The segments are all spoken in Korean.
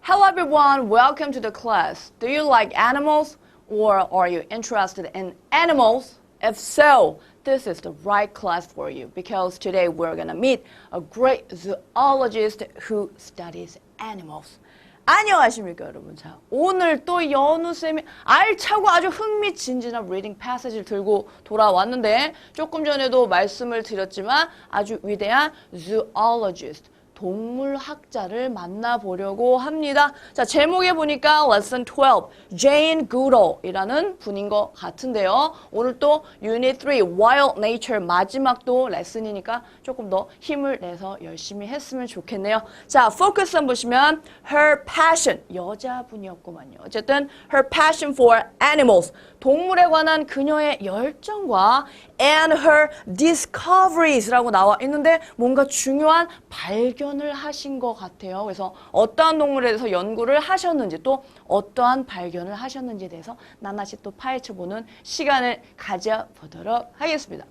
Hello everyone, welcome to the class. Do you like animals or are you interested in animals? If so, this is the right class for you because today we're gonna meet a great zoologist who studies animals. 안녕하십니까 여러분. 자, 오늘 또 연우쌤이 알차고 아주 흥미진진한 리딩 패시지를 들고 돌아왔는데 조금 전에도 말씀을 드렸지만 아주 위대한 zoologist 동물학자를 만나보려고 합니다. 자, 제목에 보니까 Lesson 12, Jane Goodall이라는 분인 것 같은데요. 오늘 또 Unit 3, Wild Nature 마지막도 레슨이니까 조금 더 힘을 내서 열심히 했으면 좋겠네요. 자, 포커스 한번 보시면 Her passion, 여자분이었구만요. 어쨌든 Her passion for animals, 동물에 관한 그녀의 열정과 and her discoveries라고 나와 있는데 뭔가 중요한 발견을 하신 것 같아요. 그래서 어떠한 동물에 대해서 연구를 하셨는지 또 어떠한 발견을 하셨는지에 대해서 나나시 또 파헤쳐보는 시간을 가져보도록 하겠습니다.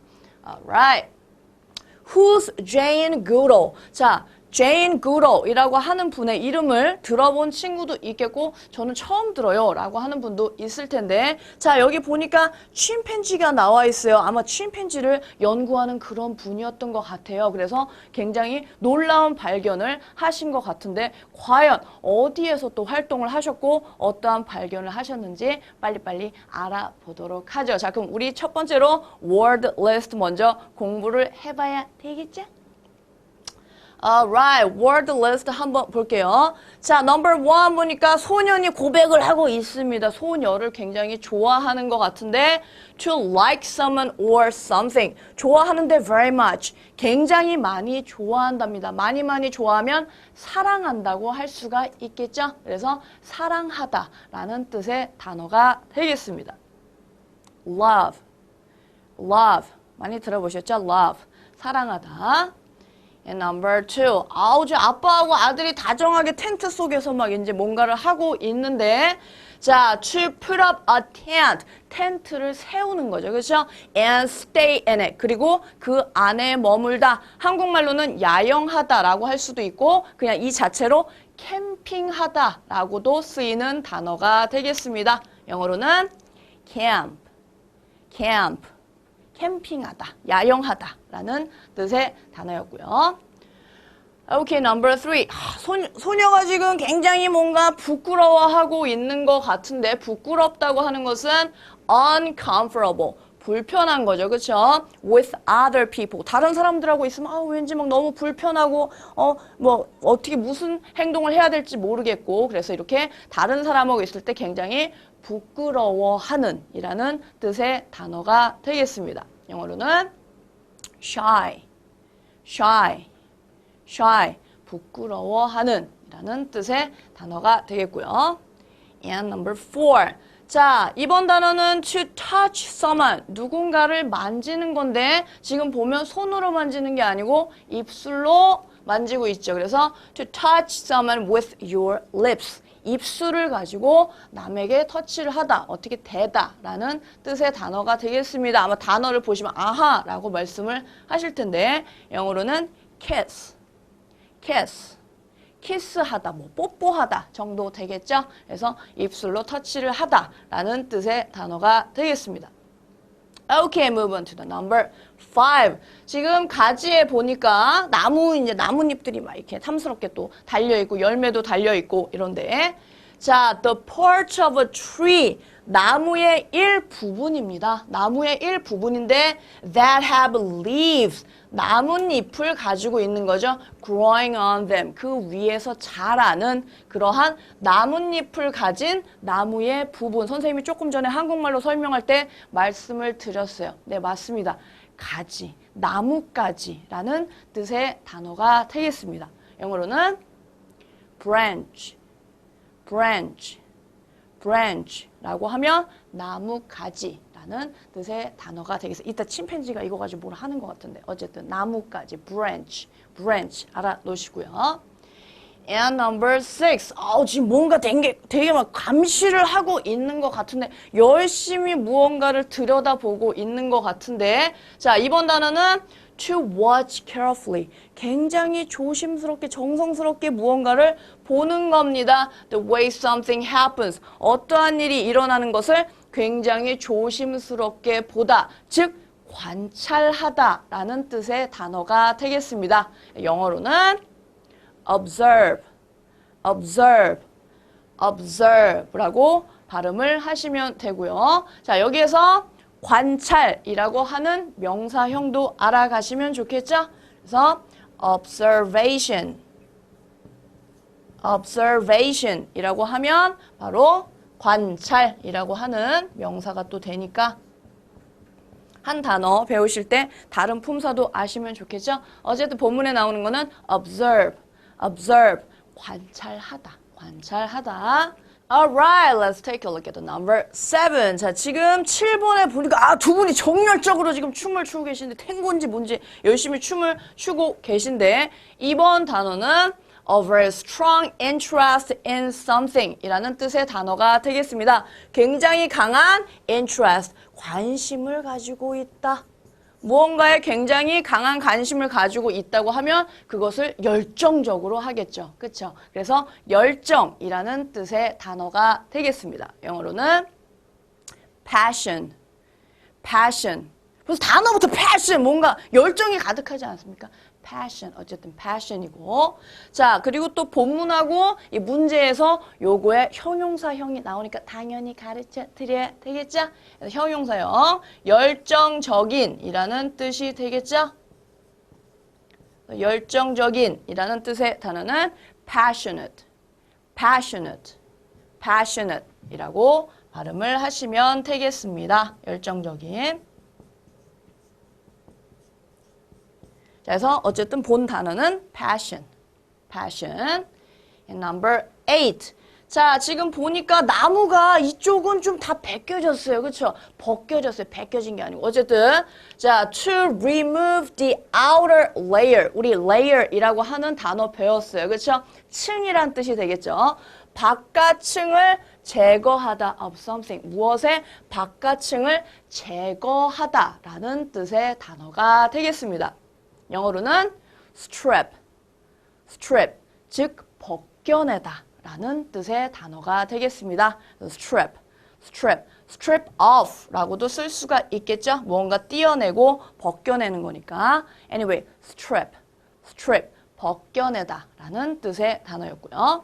Alright. Who's Jane Goodall? 자, Jane Goodall이라고 하는 분의 이름을 들어본 친구도 있겠고 저는 처음 들어요 라고 하는 분도 있을 텐데 자 여기 보니까 침팬지가 나와 있어요. 아마 침팬지를 연구하는 그런 분이었던 것 같아요. 그래서 굉장히 놀라운 발견을 하신 것 같은데 과연 어디에서 또 활동을 하셨고 어떠한 발견을 하셨는지 빨리빨리 알아보도록 하죠. 자 그럼 우리 첫 번째로 word list 먼저 공부를 해봐야 되겠죠? Alright, word list 한번 볼게요. 자, number 1 보니까 소년이 고백을 하고 있습니다. 소녀를 굉장히 좋아하는 것 같은데 to like someone or something. 좋아하는데 very much. 굉장히 많이 좋아한답니다. 많이 좋아하면 사랑한다고 할 수가 있겠죠? 그래서 사랑하다라는 뜻의 단어가 되겠습니다. love, love. 많이 들어보셨죠? love. 사랑하다. And number 2. 아우지 아빠하고 아들이 다정하게 텐트 속에서 막 이제 뭔가를 하고 있는데 자, to put up a tent. 텐트를 세우는 거죠. 그렇죠? And stay in it. 그리고 그 안에 머물다. 한국말로는 야영하다라고 할 수도 있고 그냥 이 자체로 캠핑하다라고도 쓰이는 단어가 되겠습니다. 영어로는 camp. camp. 캠핑하다, 야영하다 라는 뜻의 단어였고요. 오케이, number 3. 소녀가 지금 굉장히 뭔가 부끄러워하고 있는 것 같은데 부끄럽다고 하는 것은 uncomfortable, 불편한 거죠. 그렇죠? With other people. 다른 사람들하고 있으면 왠지 막 너무 불편하고 뭐 어떻게 무슨 행동을 해야 될지 모르겠고 그래서 이렇게 다른 사람하고 있을 때 굉장히 부끄러워하는 이라는 뜻의 단어가 되겠습니다. 영어로는 shy, shy, shy, 부끄러워하는 이라는 뜻의 단어가 되겠고요. And number 4. 자, 이번 단어는 to touch someone, 누군가를 만지는 건데 지금 보면 손으로 만지는 게 아니고 입술로 만지고 있죠. 그래서 to touch someone with your lips. 입술을 가지고 남에게 터치를 하다, 어떻게 대다 라는 뜻의 단어가 되겠습니다. 아마 단어를 보시면 아하 라고 말씀을 하실 텐데 영어로는 kiss, kiss, 키스하다, 뭐 뽀뽀하다 정도 되겠죠? 그래서 입술로 터치를 하다 라는 뜻의 단어가 되겠습니다. Okay, move on to the number 5. 지금 가지에 보니까 나뭇잎들이 막 이렇게 탐스럽게 또 달려있고 열매도 달려있고 이런데 자, the part of a tree. 나무의 일부분입니다. 나무의 일부분인데 that have leaves. 나뭇잎을 가지고 있는 거죠. growing on them. 그 위에서 자라는 그러한 나뭇잎을 가진 나무의 부분. 선생님이 조금 전에 한국말로 설명할 때 말씀을 드렸어요. 네, 맞습니다. 가지, 나뭇가지라는 뜻의 단어가 되겠습니다. 영어로는 branch, branch, branch라고 하면 나뭇가지라는 뜻의 단어가 되겠어요. 이따 침팬지가 이거 가지고 뭘 하는 것 같은데 어쨌든 나뭇가지, branch, branch 알아놓으시고요. And number 6. 지금 뭔가 되게 막 감시를 하고 있는 것 같은데 열심히 무언가를 들여다보고 있는 것 같은데 자, 이번 단어는 to watch carefully. 굉장히 조심스럽게 정성스럽게 무언가를 보는 겁니다. The way something happens. 어떠한 일이 일어나는 것을 굉장히 조심스럽게 보다. 즉 관찰하다 라는 뜻의 단어가 되겠습니다. 영어로는 observe, observe, observe라고 발음을 하시면 되고요. 자, 여기에서 관찰이라고 하는 명사형도 알아가시면 좋겠죠? 그래서 observation, observation이라고 하면 바로 관찰이라고 하는 명사가 또 되니까 한 단어 배우실 때 다른 품사도 아시면 좋겠죠? 어쨌든 본문에 나오는 거는 observe, observe, 관찰하다, 관찰하다. Alright, let's take a look at the number 7. 자, 지금 7번에 보니까 두 분이 정열적으로 지금 춤을 추고 계신데 탱고인지 뭔지 열심히 춤을 추고 계신데 이번 단어는 a very strong interest in something 이라는 뜻의 단어가 되겠습니다. 굉장히 강한 interest, 관심을 가지고 있다. 무언가에 굉장히 강한 관심을 가지고 있다고 하면 그것을 열정적으로 하겠죠. 그렇죠? 그래서 열정이라는 뜻의 단어가 되겠습니다. 영어로는 passion, passion. 그래서 단어부터 passion, 뭔가 열정이 가득하지 않습니까? passion, 어쨌든 passion이고. 자, 그리고 또 본문하고 이 문제에서 요거에 형용사형이 나오니까 당연히 가르쳐 드려야 되겠죠? 그래서 형용사형, 열정적인 이라는 뜻이 되겠죠? 열정적인 이라는 뜻의 단어는 passionate, passionate, passionate 이라고 발음을 하시면 되겠습니다. 열정적인. 자, 그래서 어쨌든 본 단어는 passion, passion. And number 8. 자, 지금 보니까 나무가 이쪽은 좀 다 벗겨졌어요. 그렇죠? 벗겨졌어요. 벗겨진 게 아니고. 어쨌든 자, to remove the outer layer. 우리 layer이라고 하는 단어 배웠어요. 그렇죠? 층이란 뜻이 되겠죠. 바깥층을 제거하다 of something. 무엇의 바깥층을 제거하다라는 뜻의 단어가 되겠습니다. 영어로는 strip, strip, 즉 벗겨내다 라는 뜻의 단어가 되겠습니다. strip, strip, strip off 라고도 쓸 수가 있겠죠. 무언가 떼어내고 벗겨내는 거니까. Anyway, strip, strip, 벗겨내다 라는 뜻의 단어였고요.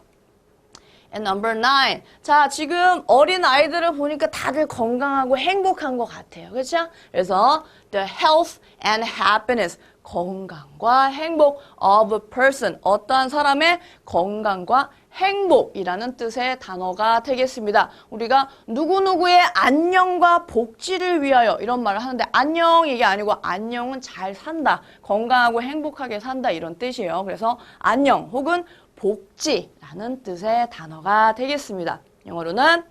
And number 9. 자, 지금 어린 아이들을 보니까 다들 건강하고 행복한 것 같아요. 그렇죠? 그래서 the health and happiness, 건강과 행복 of a person, 어떠한 사람의 건강과 행복이라는 뜻의 단어가 되겠습니다. 우리가 누구누구의 안녕과 복지를 위하여 이런 말을 하는데 안녕 이게 아니고 안녕은 잘 산다, 건강하고 행복하게 산다 이런 뜻이에요. 그래서 안녕 혹은 복지라는 뜻의 단어가 되겠습니다. 영어로는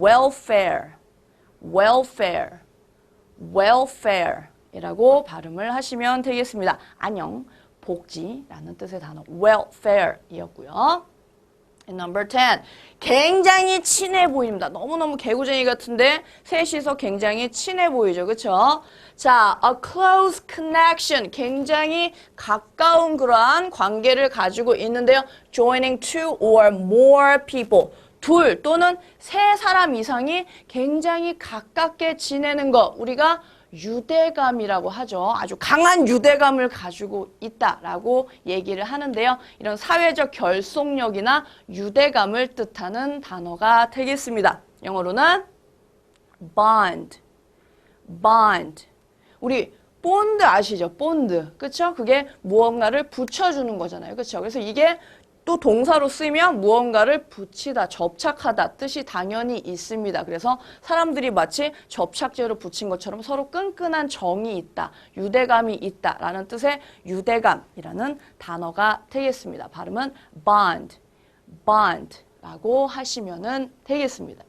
welfare, welfare, welfare 이라고 발음을 하시면 되겠습니다. 안녕, 복지라는 뜻의 단어 welfare 이었고요. And number 10. 굉장히 친해 보입니다. 너무너무 개구쟁이 같은데 셋이서 굉장히 친해 보이죠. 그렇죠? 자, a close connection. 굉장히 가까운 그러한 관계를 가지고 있는데요. joining two or more people. 둘 또는 세 사람 이상이 굉장히 가깝게 지내는 것. 우리가 유대감이라고 하죠. 아주 강한 유대감을 가지고 있다라고 얘기를 하는데요. 이런 사회적 결속력이나 유대감을 뜻하는 단어가 되겠습니다. 영어로는 bond, bond. 우리 본드 아시죠? 본드. 그쵸? 그게 무언가를 붙여주는 거잖아요. 그쵸? 그래서 이게 또 동사로 쓰이면 무언가를 붙이다, 접착하다 뜻이 당연히 있습니다. 그래서 사람들이 마치 접착제로 붙인 것처럼 서로 끈끈한 정이 있다, 유대감이 있다라는 뜻의 유대감이라는 단어가 되겠습니다. 발음은 bond, bond라고 하시면 되겠습니다.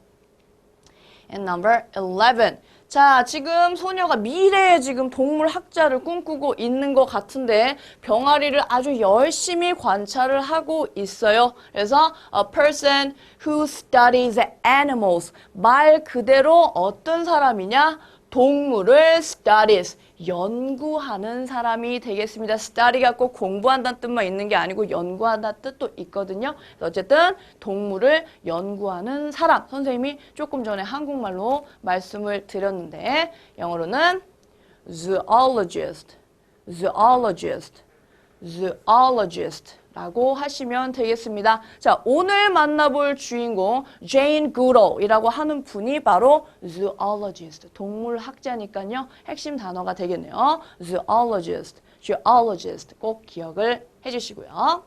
And number 11. 자, 지금 소녀가 미래에 지금 동물학자를 꿈꾸고 있는 것 같은데 병아리를 아주 열심히 관찰을 하고 있어요. 그래서 a person who studies animals. 말 그대로 어떤 사람이냐? 동물을 studies, 연구하는 사람이 되겠습니다. study가 꼭 공부한다는 뜻만 있는 게 아니고 연구한다는 뜻도 있거든요. 어쨌든 동물을 연구하는 사람. 선생님이 조금 전에 한국말로 말씀을 드렸는데 영어로는 zoologist, zoologist, zoologist 라고 하시면 되겠습니다. 자, 오늘 만나볼 주인공 제인 구도이라고 하는 분이 바로 zoologist, 동물학자니까요. 핵심 단어가 되겠네요. zoologist, geologist 꼭 기억을 해주시고요.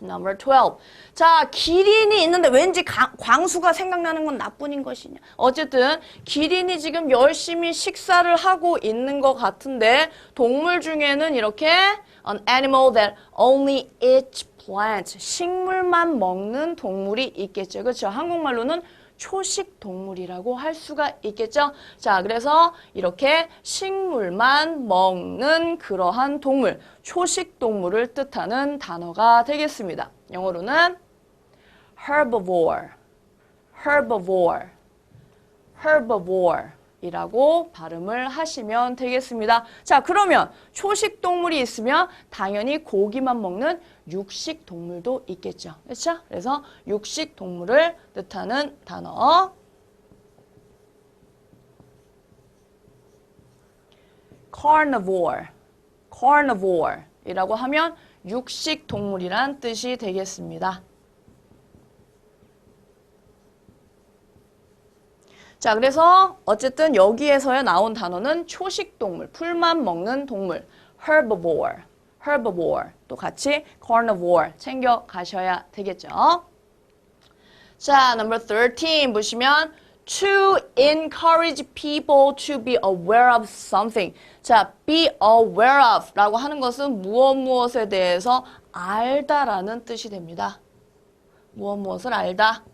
Number 12. 자, 기린이 있는데 왠지 광수가 생각나는 건 나뿐인 것이냐. 어쨌든 기린이 지금 열심히 식사를 하고 있는 것 같은데 동물 중에는 이렇게 an animal that only eats plants. 식물만 먹는 동물이 있겠죠. 그렇죠? 한국말로는 초식 동물이라고 할 수가 있겠죠. 자, 그래서 이렇게 식물만 먹는 그러한 동물, 초식 동물을 뜻하는 단어가 되겠습니다. 영어로는 herbivore, herbivore, herbivore 이라고 발음을 하시면 되겠습니다. 자, 그러면 초식 동물이 있으면 당연히 고기만 먹는 육식 동물도 있겠죠. 그렇죠? 그래서 육식 동물을 뜻하는 단어 carnivore, carnivore 이라고 하면 육식 동물이란 뜻이 되겠습니다. 자, 그래서 어쨌든 여기에서 나온 단어는 초식 동물, 풀만 먹는 동물, herbivore, herbivore, 또 같이 carnivore 챙겨 가셔야 되겠죠. 자, number 13 보시면 to encourage people to be aware of something. 자, be aware of 라고 하는 것은 무엇에 대해서 알다라는 뜻이 됩니다. 무엇을 알다.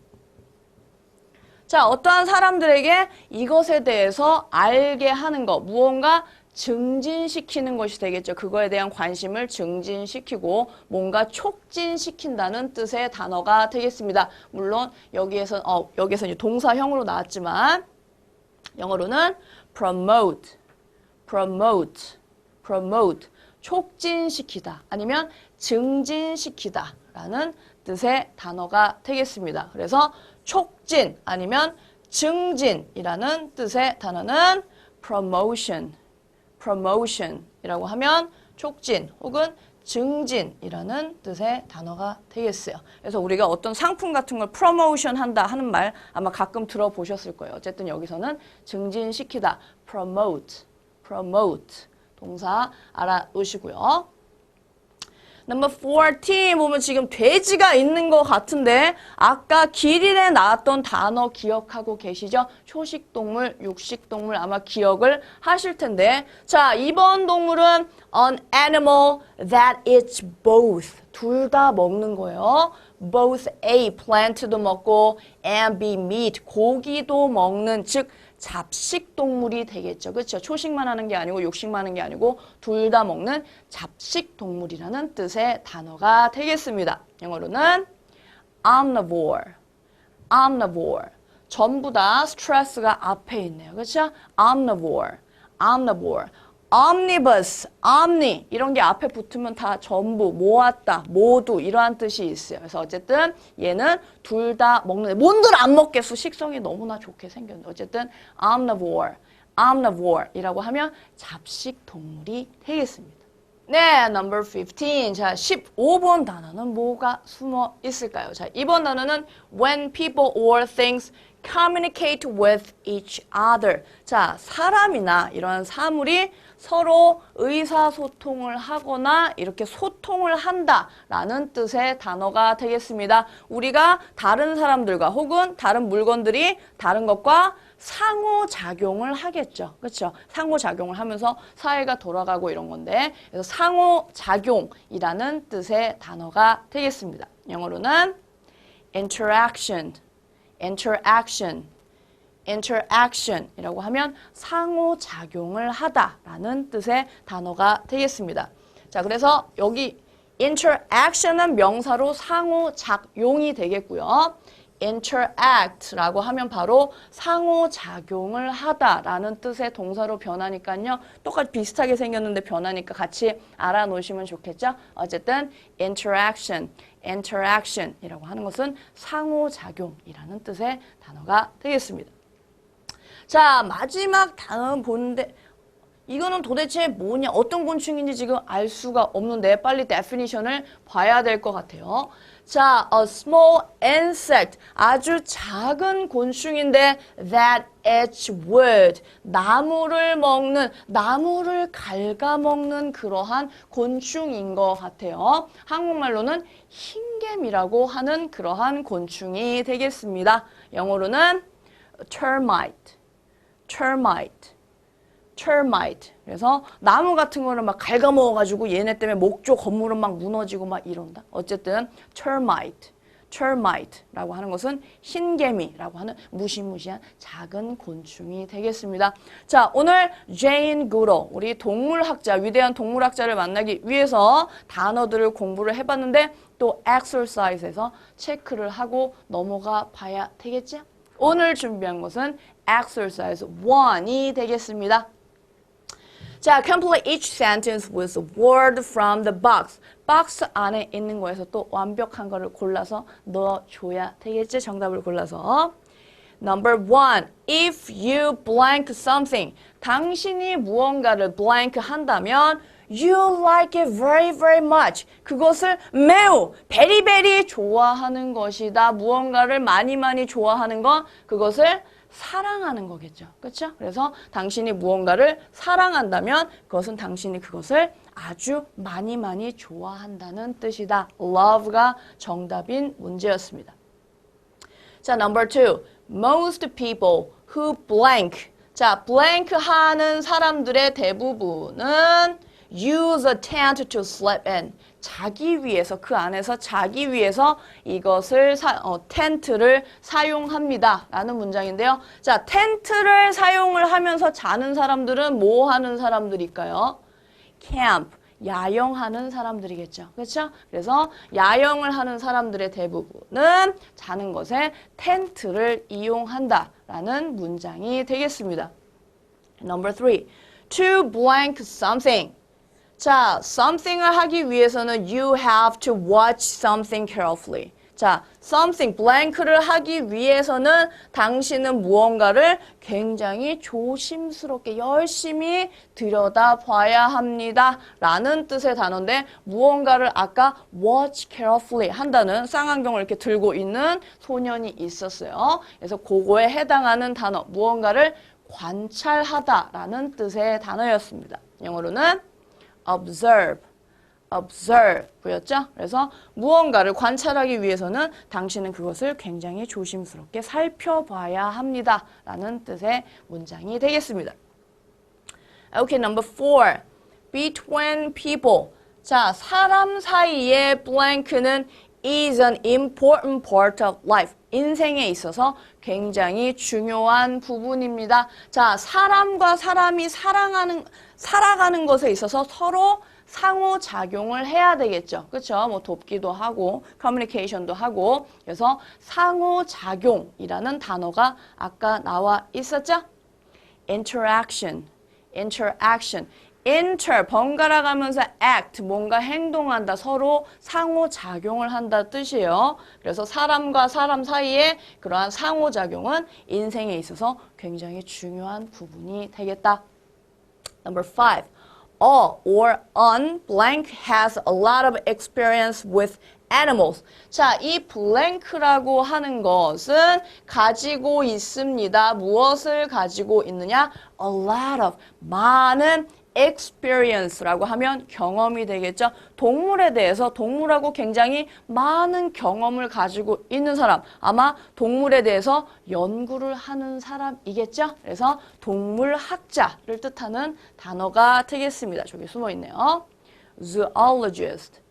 자, 어떠한 사람들에게 이것에 대해서 알게 하는 것, 무언가 증진시키는 것이 되겠죠. 그거에 대한 관심을 증진시키고 뭔가 촉진시킨다는 뜻의 단어가 되겠습니다. 물론 여기에서 이제 동사형으로 나왔지만 영어로는 promote, promote, promote, 촉진시키다 아니면 증진시키다 라는 뜻의 단어가 되겠습니다. 그래서 촉진 아니면 증진이라는 뜻의 단어는 promotion, promotion이라고 하면 촉진 혹은 증진이라는 뜻의 단어가 되겠어요. 그래서 우리가 어떤 상품 같은 걸 프로모션 한다 하는 말 아마 가끔 들어보셨을 거예요. 어쨌든 여기서는 증진시키다, promote, promote 동사 알아놓으시고요. Number 14 보면 지금 돼지가 있는 것 같은데 아까 기린에 나왔던 단어 기억하고 계시죠? 초식동물, 육식동물 아마 기억을 하실 텐데 자, 이번 동물은 an animal that eats both. 둘 다 먹는 거예요. Both A, plant도 먹고 and B, meat, 고기도 먹는 즉 잡식 동물이 되겠죠. 그렇죠? 초식만 하는 게 아니고 육식만 하는 게 아니고 둘 다 먹는 잡식 동물이라는 뜻의 단어가 되겠습니다. 영어로는 omnivore, omnivore. 전부 다 스트레스가 앞에 있네요. 그렇죠? omnivore, omnivore. omnibus, omni 이런 게 앞에 붙으면 다 전부, 모았다, 모두 이러한 뜻이 있어요. 그래서 어쨌든 얘는 둘 다 먹는데 뭔들 안 먹겠어. 식성이 너무나 좋게 생겼는데 어쨌든 omnivore, omnivore 이라고 하면 잡식 동물이 되겠습니다. 네, number 15. 자, 15번 단어는 뭐가 숨어 있을까요? 자, 이번 단어는 when people or things communicate with each other. 자, 사람이나 이런 사물이 서로 의사소통을 하거나 이렇게 소통을 한다라는 뜻의 단어가 되겠습니다. 우리가 다른 사람들과 혹은 다른 물건들이 다른 것과 상호작용을 하겠죠. 그렇죠? 상호작용을 하면서 사회가 돌아가고 이런 건데 그래서 상호작용이라는 뜻의 단어가 되겠습니다. 영어로는 interaction, interaction, interaction이라고 하면 상호작용을 하다라는 뜻의 단어가 되겠습니다. 자, 그래서 여기 interaction은 명사로 상호작용이 되겠고요. interact라고 하면 바로 상호작용을 하다라는 뜻의 동사로 변하니까요. 똑같이 비슷하게 생겼는데 변하니까 같이 알아놓으시면 좋겠죠. 어쨌든 interaction이라고 하는 것은 상호작용이라는 뜻의 단어가 되겠습니다. 자, 마지막 단어 보는데 이거는 도대체 뭐냐, 어떤 곤충인지 지금 알 수가 없는데 빨리 definition을 봐야 될 것 같아요. 자, a small insect, 아주 작은 곤충인데 that eats wood, 나무를 갉아먹는 그러한 곤충인 것 같아요. 한국말로는 흰개미라고 하는 그러한 곤충이 되겠습니다. 영어로는 termite. 그래서 나무 같은 거를 막 갉아먹어가지고 얘네 때문에 목조 건물은 막 무너지고 막 이런다. 어쨌든 termite라고 하는 것은 흰개미라고 하는 무시무시한 작은 곤충이 되겠습니다. 자, 오늘 Jane Goodall, 우리 동물학자, 위대한 동물학자를 만나기 위해서 단어들을 공부를 해봤는데 또 exercise에서 체크를 하고 넘어가 봐야 되겠죠? 오늘 준비한 것은 exercise 1이 되겠습니다. 자, complete each sentence with a word from the box. 박스 안에 있는 거에서 또 완벽한 거를 골라서 넣어줘야 되겠지? 정답을 골라서. Number 1. If you blank something. 당신이 무언가를 blank 한다면 you like it very, very much. 그것을 매우, very, very 좋아하는 것이다. 무언가를 많이, 많이 좋아하는 것, 그것을 사랑하는 거겠죠. 그렇죠? 그래서 당신이 무언가를 사랑한다면 그것은 당신이 그것을 아주 많이 많이 좋아한다는 뜻이다. love가 정답인 문제였습니다. 자, number 2. Most people who blank. 자, blank 하는 사람들의 대부분은 use a tent to sleep in. 자기 위해서, 그 안에서 자기 위해서 이것을 텐트를 사용합니다. 라는 문장인데요. 자, 텐트를 사용을 하면서 자는 사람들은 뭐 하는 사람들일까요? camp, 야영하는 사람들이겠죠. 그렇죠? 그래서 야영을 하는 사람들의 대부분은 자는 것에 텐트를 이용한다. 라는 문장이 되겠습니다. Number 3. To blank something. 자, something을 하기 위해서는 you have to watch something carefully. 자, something, blank를 하기 위해서는 당신은 무언가를 굉장히 조심스럽게 열심히 들여다봐야 합니다. 라는 뜻의 단어인데 무언가를 아까 watch carefully 한다는 쌍안경을 이렇게 들고 있는 소년이 있었어요. 그래서 그거에 해당하는 단어, 무언가를 관찰하다라는 뜻의 단어였습니다. 영어로는 observe였죠? 그래서 무언가를 관찰하기 위해서는 당신은 그것을 굉장히 조심스럽게 살펴봐야 합니다. 라는 뜻의 문장이 되겠습니다. Okay, number 4. Between people. 자, 사람 사이의 blank는 is an important part of life. 인생에 있어서 굉장히 중요한 부분입니다. 자, 사람과 사람이 살아가는 것에 있어서 서로 상호작용을 해야 되겠죠. 그렇죠? 뭐 돕기도 하고 커뮤니케이션도 하고 그래서 상호작용이라는 단어가 아까 나와 있었죠? interaction. 번갈아 가면서 act, 뭔가 행동한다, 서로 상호작용을 한다 뜻이에요. 그래서 사람과 사람 사이에 그러한 상호작용은 인생에 있어서 굉장히 중요한 부분이 되겠다. Number 5. A or an blank has a lot of experience with animals. 자, 이 blank라고 하는 것은 가지고 있습니다. 무엇을 가지고 있느냐? A lot of, 많은 experience라고 하면 경험이 되겠죠. 동물에 대해서 동물하고 굉장히 많은 경험을 가지고 있는 사람, 아마 동물에 대해서 연구를 하는 사람이겠죠. 그래서 동물학자를 뜻하는 단어가 되겠습니다. 저기 숨어 있네요. zoologist,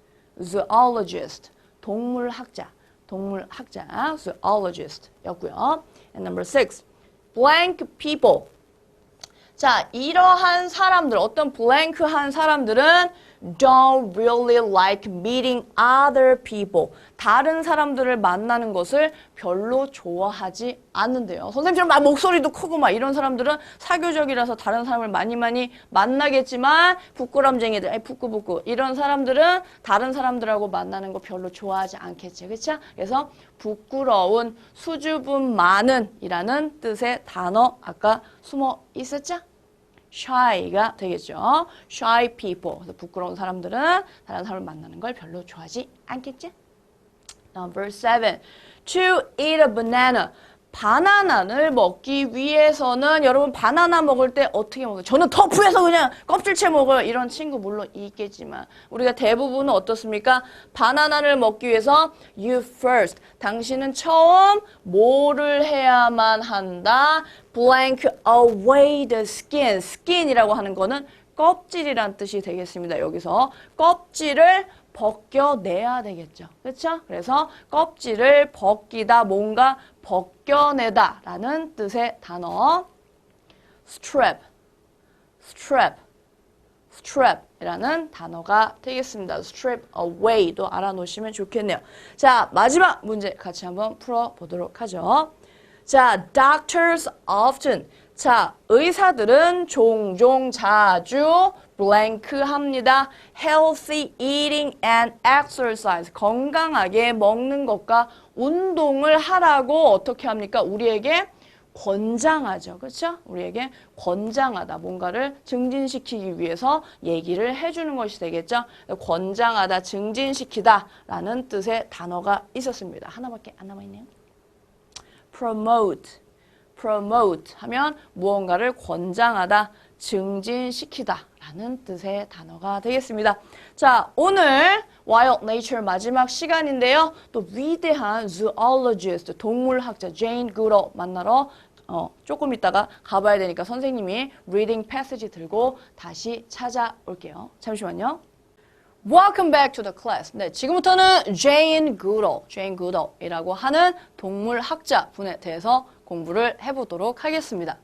동물학자, zoologist였고요. And number 6, blank people. 자, 이러한 사람들, 어떤 블랭크한 사람들은 don't really like meeting other people. 다른 사람들을 만나는 것을 별로 좋아하지 않는데요. 선생님처럼 막 목소리도 크고 막 이런 사람들은 사교적이라서 다른 사람을 많이 만나겠지만 부끄럼쟁이들, 부끄부끄 이런 사람들은 다른 사람들하고 만나는 거 별로 좋아하지 않겠죠. 그렇죠? 그래서 부끄러운, 수줍음 많은 이라는 뜻의 단어 아까 숨어 있었죠? shy가 되겠죠. shy people. 그래서 부끄러운 사람들은 다른 사람을 만나는 걸 별로 좋아하지 않겠지? Number 7. To eat a banana. 바나나를 먹기 위해서는 여러분 바나나 먹을 때 어떻게 먹어요? 저는 터프해서 그냥 껍질째 먹어요. 이런 친구 물론 있겠지만 우리가 대부분은 어떻습니까? 바나나를 먹기 위해서 you first. 당신은 처음 뭐를 해야만 한다? Blank away the skin. skin이라고 하는 거는 껍질이란 뜻이 되겠습니다. 여기서 껍질을 벗겨내야 되겠죠. 그렇죠? 그래서 껍질을 벗기다, 뭔가 벗겨내다 라는 뜻의 단어 strip, strip, strip 이라는 단어가 되겠습니다. strip away도 알아놓으시면 좋겠네요. 자, 마지막 문제 같이 한번 풀어보도록 하죠. 자, doctors often. 자, 의사들은 종종 자주 blank 합니다. healthy eating and exercise. 건강하게 먹는 것과 운동을 하라고 어떻게 합니까? 우리에게 권장하죠. 그렇죠? 우리에게 권장하다. 뭔가를 증진시키기 위해서 얘기를 해주는 것이 되겠죠. 권장하다, 증진시키다 라는 뜻의 단어가 있었습니다. 하나밖에 안 남아있네요. promote. promote 하면 무언가를 권장하다, 증진시키다 라는 뜻의 단어가 되겠습니다. 자, 오늘 Wild Nature 마지막 시간인데요. 또 위대한 zoologist, 동물학자 제인 구로 만나러 조금 있다가 가봐야 되니까 선생님이 reading passage 들고 다시 찾아올게요. 잠시만요. Welcome back to the class. 네, 지금부터는 Jane Goodall이라고 하는 동물학자 분에 대해서 공부를 해보도록 하겠습니다.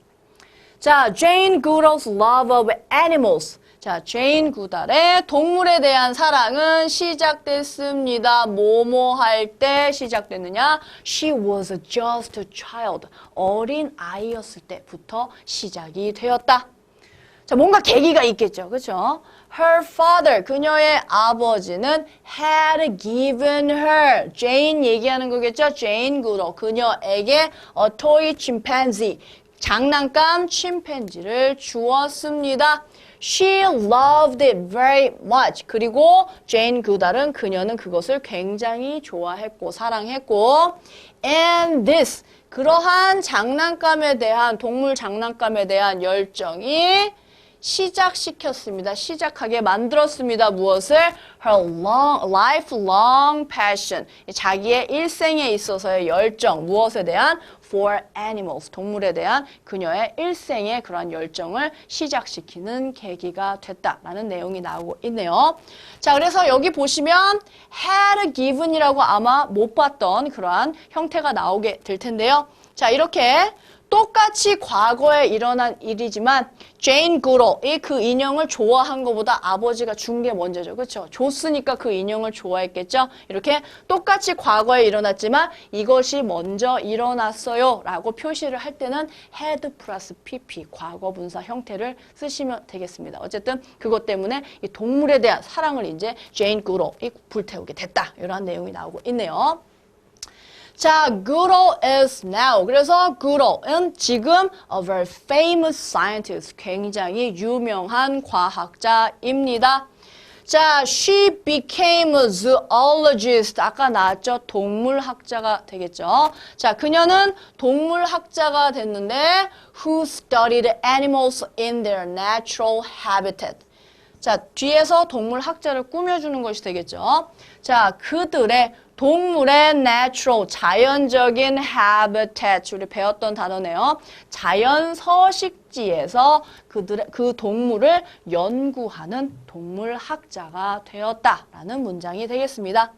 자, Jane Goodall's love of animals. 자, 제인 구달의 동물에 대한 사랑은 시작됐습니다. 뭐뭐 할 때 시작됐느냐? She was just a child. 어린 아이였을 때부터 시작이 되었다. 자, 뭔가 계기가 있겠죠. 그렇죠? Her father, 그녀의 아버지는 had given her, 제인 얘기하는 거겠죠? 제인 구달, 그녀에게 a toy chimpanzee, 장난감 침팬지를 주었습니다. She loved it very much. 그리고 제인 구달은 그녀는 그것을 굉장히 좋아했고 사랑했고 and this, 그러한 장난감에 대한 동물 장난감에 대한 열정이 시작시켰습니다. 시작하게 만들었습니다. 무엇을? Her lifelong passion. 자기의 일생에 있어서의 열정. 무엇에 대한? For animals. 동물에 대한 그녀의 일생의 그러한 열정을 시작시키는 계기가 됐다라는 내용이 나오고 있네요. 자, 그래서 여기 보시면 had given이라고 아마 못 봤던 그러한 형태가 나오게 될 텐데요. 자, 이렇게 똑같이 과거에 일어난 일이지만 제인 구럴이 그 인형을 좋아한 것보다 아버지가 준 게 먼저죠. 그렇죠? 줬으니까 그 인형을 좋아했겠죠? 이렇게 똑같이 과거에 일어났지만 이것이 먼저 일어났어요 라고 표시를 할 때는 had 플러스 pp 과거 분사 형태를 쓰시면 되겠습니다. 어쨌든 그것 때문에 이 동물에 대한 사랑을 이제 제인 구럴이 불태우게 됐다. 이런 내용이 나오고 있네요. 자, Goodall is now. 그래서 Goodall은 지금 a very famous scientist, 굉장히 유명한 과학자입니다. 자, she became a zoologist. 아까 나왔죠? 동물학자가 되겠죠. 자, 그녀는 동물학자가 됐는데 who studied animals in their natural habitat. 자, 뒤에서 동물학자를 꾸며주는 것이 되겠죠. 자, 그들의 동물의 natural, 자연적인 habitat, 우리 배웠던 단어네요. 자연 서식지에서 그 동물을 연구하는 동물학자가 되었다라는 문장이 되겠습니다.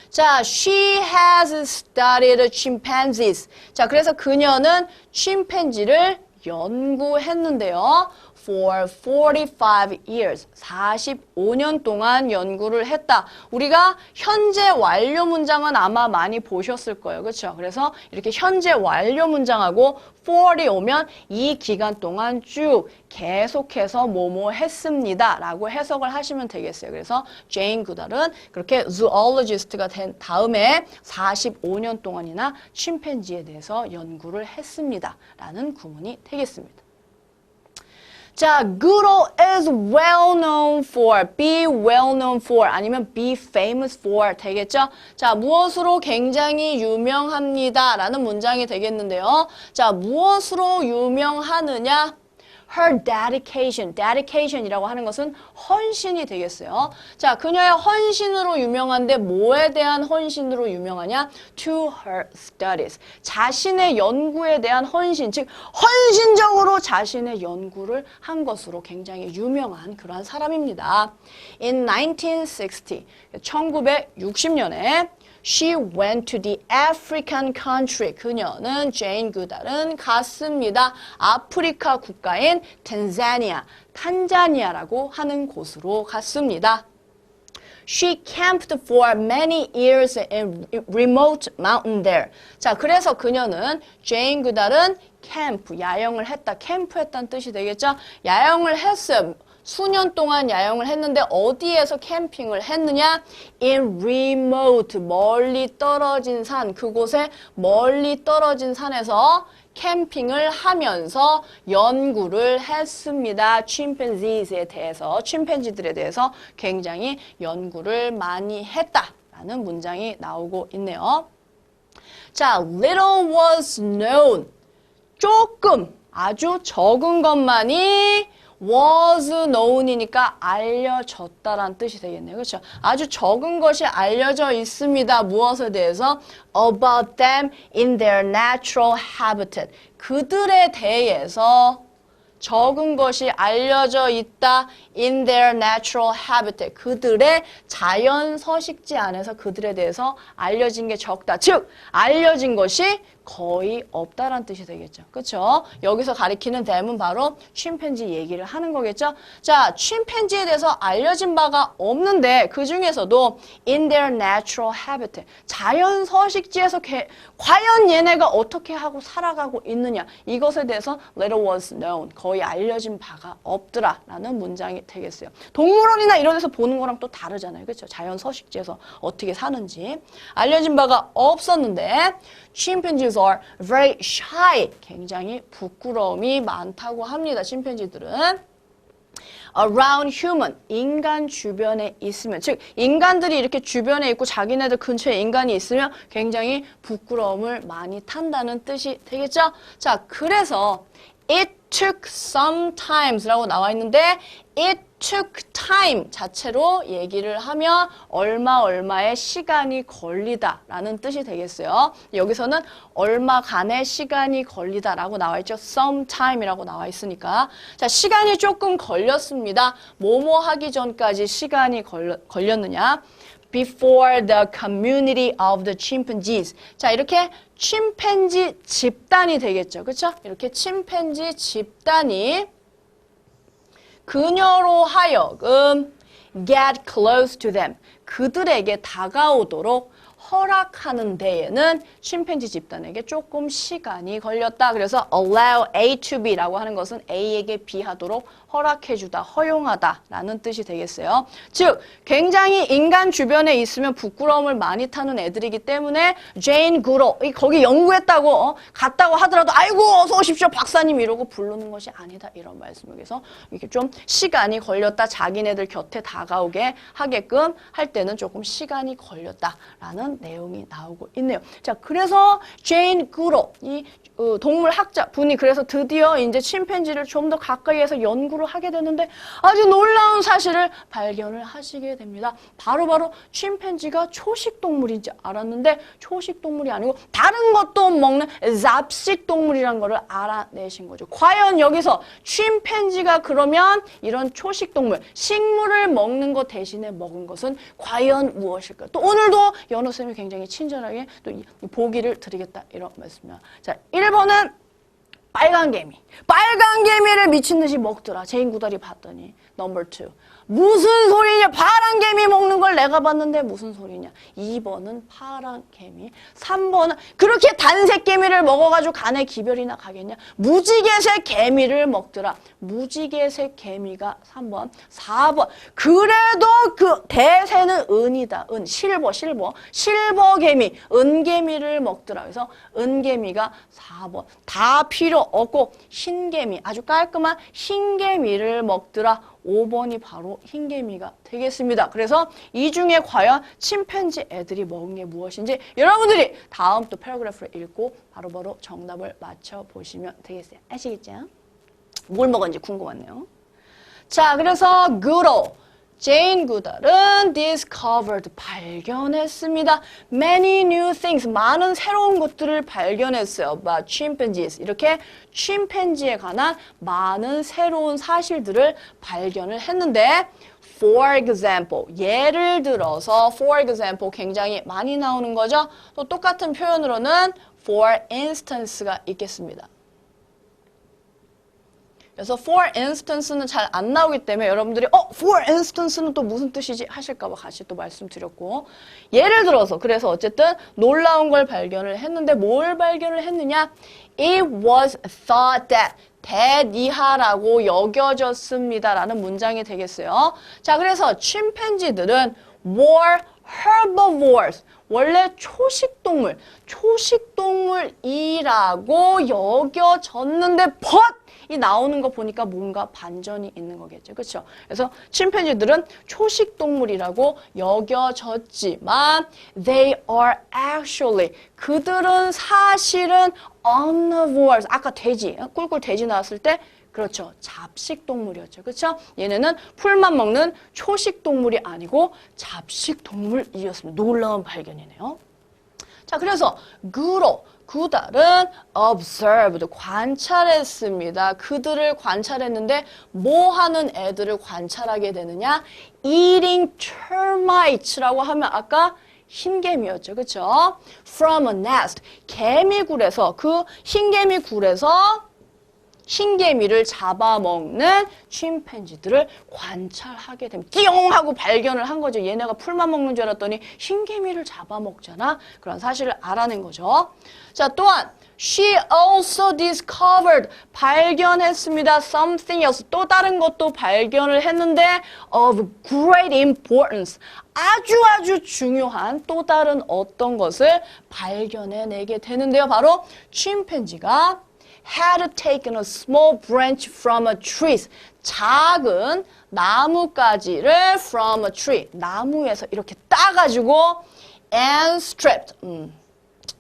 자, she has studied chimpanzees. 자, 그래서 그녀는 침팬지를 연구했는데요. for 45 years. 45년 동안 연구를 했다. 우리가 현재 완료 문장은 아마 많이 보셨을 거예요. 그렇죠? 그래서 이렇게 현재 완료 문장하고 for이 오면 이 기간 동안 쭉 계속해서 뭐뭐 했습니다. 라고 해석을 하시면 되겠어요. 그래서 제인 구달은 그렇게 zoologist가 된 다음에 45년 동안이나 침팬지에 대해서 연구를 했습니다. 라는 구문이 되겠습니다. 자, Goodall is well known for, be well known for, 아니면 be famous for 되겠죠? 자, 무엇으로 굉장히 유명합니다. 라는 문장이 되겠는데요. 자, 무엇으로 유명하느냐? Her dedication, dedication이라고 하는 것은 헌신이 되겠어요. 자, 그녀의 헌신으로 유명한데 뭐에 대한 헌신으로 유명하냐? To her studies. 자신의 연구에 대한 헌신, 즉 헌신적으로 자신의 연구를 한 것으로 굉장히 유명한 그러한 사람입니다. In 1960, 1960년에 She went to the African country. 그녀는 제인 구달은 갔습니다. 아프리카 국가인 탄자니아라고 하는 곳으로 갔습니다. She camped for many years in remote mountain there. 자, 그래서 그녀는 제인 구달은 캠프, 야영을 했다. 캠프했다는 뜻이 되겠죠? 야영을 했어요. 수년 동안 야영을 했는데 어디에서 캠핑을 했느냐? In remote, 멀리 떨어진 산, 그곳에 멀리 떨어진 산에서 캠핑을 하면서 연구를 했습니다. 침팬지에 대해서, 침팬지들에 대해서 굉장히 연구를 많이 했다라는 문장이 나오고 있네요. 자, little was known. 조금, 아주 적은 것만이 was known이니까 알려졌다라는 뜻이 되겠네요. 그렇죠? 아주 적은 것이 알려져 있습니다. 무엇에 대해서? About them in their natural habitat. 그들에 대해서 적은 것이 알려져 있다. In their natural habitat. 그들의 자연 서식지 안에서 그들에 대해서 알려진 게 적다. 즉, 알려진 것이 거의 없다라는 뜻이 되겠죠. 그렇죠? 여기서 가리키는 them은 바로 침팬지 얘기를 하는 거겠죠. 자, 침팬지에 대해서 알려진 바가 없는데 그 중에서도 in their natural habitat, 자연 서식지에서 과연 얘네가 어떻게 하고 살아가고 있느냐, 이것에 대해서 little was known, 거의 알려진 바가 없더라라는 문장이 되겠어요. 동물원이나 이런 데서 보는 거랑 또 다르잖아요. 그렇죠? 자연 서식지에서 어떻게 사는지 알려진 바가 없었는데 chimpanzees are very shy. 굉장히 부끄러움이 많다고 합니다. 침팬지들은. around human. 인간 주변에 있으면. 즉, 인간들이 이렇게 주변에 있고 자기네들 근처에 인간이 있으면 굉장히 부끄러움을 많이 탄다는 뜻이 되겠죠? 자, 그래서 it took some times라고 나와 있는데 it took time 자체로 얘기를 하면 얼마의 시간이 걸리다라는 뜻이 되겠어요. 여기서는 얼마간의 시간이 걸리다라고 나와 있죠. some time이라고 나와 있으니까. 자, 시간이 조금 걸렸습니다. 뭐뭐 하기 전까지 시간이 걸렸느냐? Before the community of the chimpanzees. 자, 이렇게 침팬지 집단이 되겠죠. 그렇죠? 이렇게 침팬지 집단이 그녀로 하여금 get close to them. 그들에게 다가오도록 허락하는 데에는 침팬지 집단에게 조금 시간이 걸렸다. 그래서 allow A to B라고 하는 것은 A에게 B 하도록 허락해주다, 허용하다라는 뜻이 되겠어요. 즉, 굉장히 인간 주변에 있으면 부끄러움을 많이 타는 애들이기 때문에 제인 구로, 거기 연구했다고 갔다고 하더라도 아이고 어서 오십시오 박사님 이러고 부르는 것이 아니다. 이런 말씀을 해서 이렇게 좀 시간이 걸렸다. 자기네들 곁에 다가오게 하게끔 할 때는 조금 시간이 걸렸다라는 내용이 나오고 있네요. 자, 그래서 제인 구로, 이 동물학자 분이 그래서 드디어 이제 침팬지를 좀 더 가까이에서 연구를 하게 되는데 아주 놀라운 사실을 발견을 하시게 됩니다. 바로 침팬지가 초식 동물인지 알았는데 초식 동물이 아니고 다른 것도 먹는 잡식 동물이라는 것을 알아내신 거죠. 과연 여기서 침팬지가 그러면 이런 초식 동물, 식물을 먹는 것 대신에 먹은 것은 과연 무엇일까? 또 오늘도 연어쌤이 굉장히 친절하게 또 보기를 드리겠다 이런 말씀입니다. 자, 1번은 빨간 개미. 빨간 개미를 미친 듯이 먹더라. 제인 구다리 봤더니. 넘버 2. 무슨 소리냐? 파란 개미 먹는 걸 내가 봤는데 무슨 소리냐? 2번은 파란 개미. 3번은 그렇게 단색 개미를 먹어가지고 간에 기별이나 가겠냐? 무지개색 개미를 먹더라. 무지개색 개미가 3번. 4번. 그래도 그 대세는 은이다. 은. 실버. 실버 개미. 은개미를 먹더라. 그래서 은개미가 4번. 다 필요 없고 흰개미. 아주 깔끔한 흰개미를 먹더라. 5번이 바로 흰개미가 되겠습니다. 그래서 이 중에 과연 침팬지 애들이 먹은 게 무엇인지 여러분들이 다음 또 패러그래프를 읽고 바로바로 정답을 맞춰보시면 되겠어요. 아시겠죠? 뭘 먹었는지 궁금하네요. 자, 그래서 Goodall, 제인 구달은 discovered, 발견했습니다. Many new things, 많은 새로운 것들을 발견했어요. About chimpanzees, 이렇게 침팬지에 관한 많은 새로운 사실들을 발견을 했는데 For example, 예를 들어서 for example 굉장히 많이 나오는 거죠. 또 똑같은 표현으로는 for instance가 있겠습니다. 그래서 for instance는 잘 안 나오기 때문에 여러분들이 for instance는 또 무슨 뜻이지 하실까 봐 같이 또 말씀드렸고 예를 들어서 그래서 어쨌든 놀라운 걸 발견을 했는데 뭘 발견을 했느냐? It was thought that 대니하라고 여겨졌습니다 라는 문장이 되겠어요. 자, 그래서 침팬지들은 were herbivores, 원래 초식동물이라고 여겨졌는데 but 이 나오는 거 보니까 뭔가 반전이 있는 거겠죠. 그렇죠? 그래서 침팬지들은 초식동물이라고 여겨졌지만 they are actually, 그들은 사실은 omnivores, 아까 돼지, 꿀꿀 돼지 나왔을 때 그렇죠. 잡식동물이었죠. 그렇죠? 얘네는 풀만 먹는 초식동물이 아니고 잡식동물이었습니다. 놀라운 발견이네요. 자, 그래서 구달은 observed, 관찰했습니다. 그들을 관찰했는데 뭐 하는 애들을 관찰하게 되느냐? Eating termites라고 하면 아까 흰개미였죠. 그렇죠? From a nest, 개미굴에서, 그 흰개미굴에서 흰개미를 잡아먹는 침팬지들을 관찰하게 됩니다. 띠용 하고 발견을 한 거죠. 얘네가 풀만 먹는 줄 알았더니 흰개미를 잡아먹잖아. 그런 사실을 알아낸 거죠. 자, 또한 She also discovered, 발견했습니다. Something else, 또 다른 것도 발견을 했는데 of great importance, 아주 중요한 또 다른 어떤 것을 발견해내게 되는데요. 바로 침팬지가 had taken a small branch from a tree, 작은 나뭇가지를 from a tree, 나무에서 이렇게 따가지고 and stripped,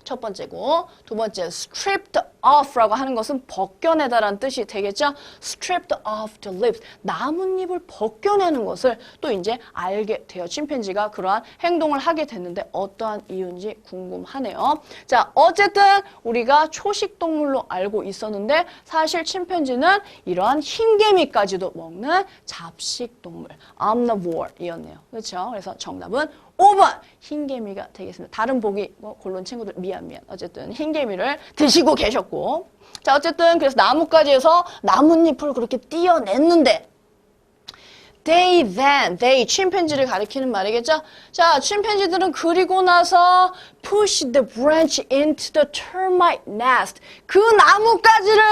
첫 번째고 두 번째 stripped off라고 하는 것은 벗겨내다라는 뜻이 되겠죠. stripped off the leaves, 나뭇잎을 벗겨내는 것을 또 이제 알게 돼요. 침팬지가 그러한 행동을 하게 됐는데 어떠한 이유인지 궁금하네요. 자, 어쨌든 우리가 초식동물로 알고 있었는데 사실 침팬지는 이러한 흰개미까지도 먹는 잡식동물, omnivore이었네요. 그렇죠? 그래서 정답은 5번 흰개미가 되겠습니다. 다른 보기 고른 친구들 미안. 어쨌든 흰개미를 드시고 계셨고, 자, 어쨌든 그래서 나뭇가지에서 나뭇잎을 그렇게 띄어냈는데 they 침팬지를 가리키는 말이겠죠. 자, 침팬지들은 그리고 나서 push the branch into the termite nest, 그 나뭇가지를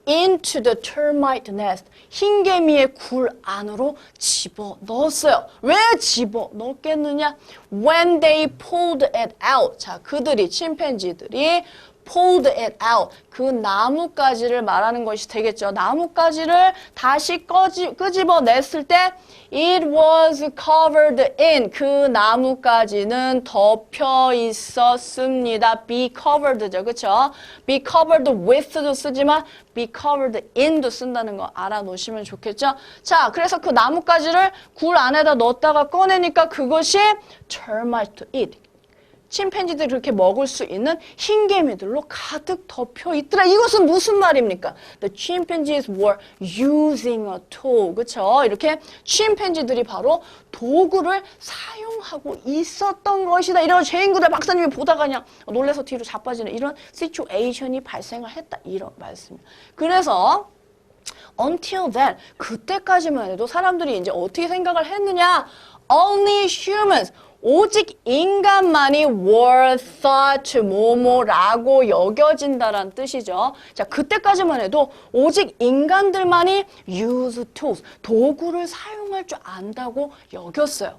into the termite nest, 흰개미의 굴 안으로 집어넣었어요. 왜 집어넣겠느냐? When they pulled it out, 자, 그들이, 침팬지들이 pulled it out, 그 나뭇가지를 말하는 것이 되겠죠. 나뭇가지를 다시 끄집어냈을 때 it was covered in, 그 나뭇가지는 덮여 있었습니다. be covered죠. 그렇죠? be covered with도 쓰지만 be covered in도 쓴다는 거 알아놓으시면 좋겠죠. 자, 그래서 그 나뭇가지를 굴 안에다 넣었다가 꺼내니까 그것이 termite to eat, 침팬지들이 그렇게 먹을 수 있는 흰개미들로 가득 덮여 있더라. 이것은 무슨 말입니까? The chimpanzees were using a tool. 그쵸? 이렇게 침팬지들이 바로 도구를 사용하고 있었던 것이다. 이런 제인 구달 박사님이 보다가 그냥 놀라서 뒤로 자빠지는 이런 시츄에이션이 발생을 했다. 이런 말씀입니다. 그래서 until then, 그때까지만 해도 사람들이 이제 어떻게 생각을 했느냐? Only humans, 오직 인간만이 were thought 뭐뭐라고 여겨진다라는 뜻이죠. 자, 그때까지만 해도 오직 인간들만이 use tools, 도구를 사용할 줄 안다고 여겼어요.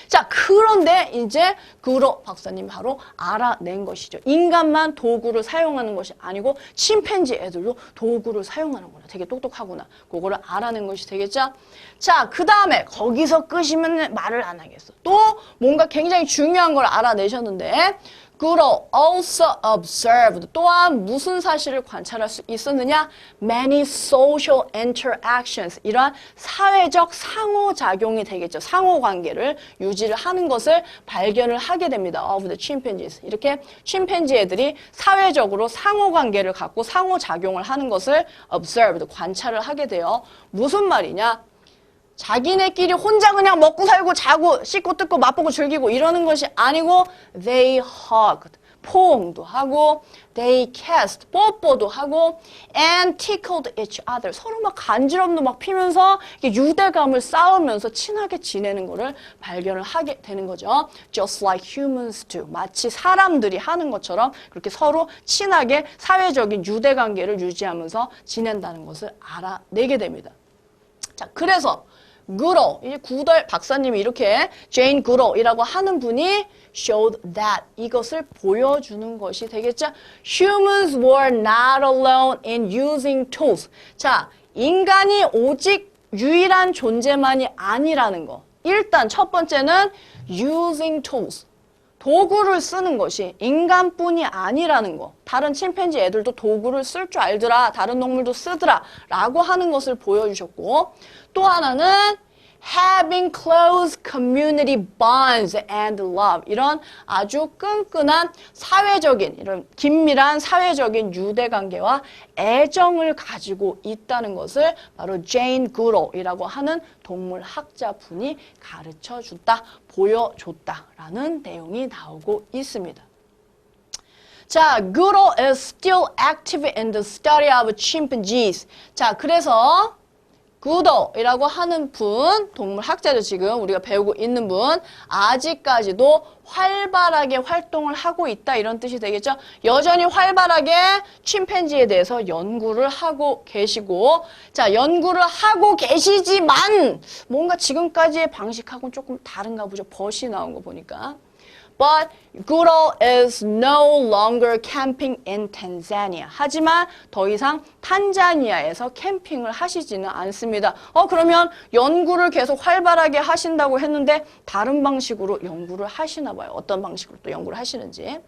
자, 그런데 이제 그로 박사님 바로 알아낸 것이죠. 인간만 도구를 사용하는 것이 아니고 침팬지 애들도 도구를 사용하는구나. 되게 똑똑하구나. 그거를 알아낸 것이 되겠죠? 자, 그 다음에 거기서 끄시면 말을 안 하겠어. 또 뭔가 굉장히 중요한 걸 알아내셨는데 그로 also observed. 또한 무슨 사실을 관찰할 수 있었느냐? Many social interactions. 이러한 사회적 상호작용이 되겠죠. 상호관계를 유지를 하는 것을 발견을 하게 됩니다. Of the chimpanzees. 이렇게 침팬지 애들이 사회적으로 상호관계를 갖고 상호작용을 하는 것을 observed. 관찰을 하게 돼요. 무슨 말이냐? 자기네끼리 혼자 그냥 먹고 살고 자고 씻고 뜯고 맛보고 즐기고 이러는 것이 아니고 they hugged, 포옹도 하고 they kissed, 뽀뽀도 하고 and tickled each other, 서로 막 간지럼도 막 피면서 유대감을 쌓으면서 친하게 지내는 거를 발견을 하게 되는 거죠. Just like humans do, 마치 사람들이 하는 것처럼 그렇게 서로 친하게 사회적인 유대관계를 유지하면서 지낸다는 것을 알아내게 됩니다. 자, 그래서 구로, 이 구덜 박사님이 이렇게 제인 구로이라고 하는 분이 showed that, 이것을 보여주는 것이 되겠죠. Humans were not alone in using tools. 자, 인간이 오직 유일한 존재만이 아니라는 거. 일단 첫 번째는 using tools. 도구를 쓰는 것이 인간뿐이 아니라는 거. 다른 침팬지 애들도 도구를 쓸 줄 알더라. 다른 동물도 쓰더라. 라고 하는 것을 보여주셨고, 또 하나는 having close community bonds and love. 이런 아주 끈끈한 사회적인, 이런 긴밀한 사회적인 유대관계와 애정을 가지고 있다는 것을 바로 제인 구로이라고 하는 동물학자분이 가르쳐줬다, 보여줬다라는 내용이 나오고 있습니다. 자, Goodall is still active in the study of chimpanzees. 자, 그래서 구더이라고 하는 분, 동물학자죠. 지금 우리가 배우고 있는 분, 아직까지도 활발하게 활동을 하고 있다, 이런 뜻이 되겠죠. 여전히 활발하게 침팬지에 대해서 연구를 하고 계시고, 자, 연구를 하고 계시지만 뭔가 지금까지의 방식하고는 조금 다른가 보죠. 벗이 나온 거 보니까. But Goodall is no longer camping in Tanzania. 하지만 더 이상 탄자니아에서 캠핑을 하시지는 않습니다. 그러면 연구를 계속 활발하게 하신다고 했는데 다른 방식으로 연구를 하시나 봐요. 어떤 방식으로 또 연구를 하시는지.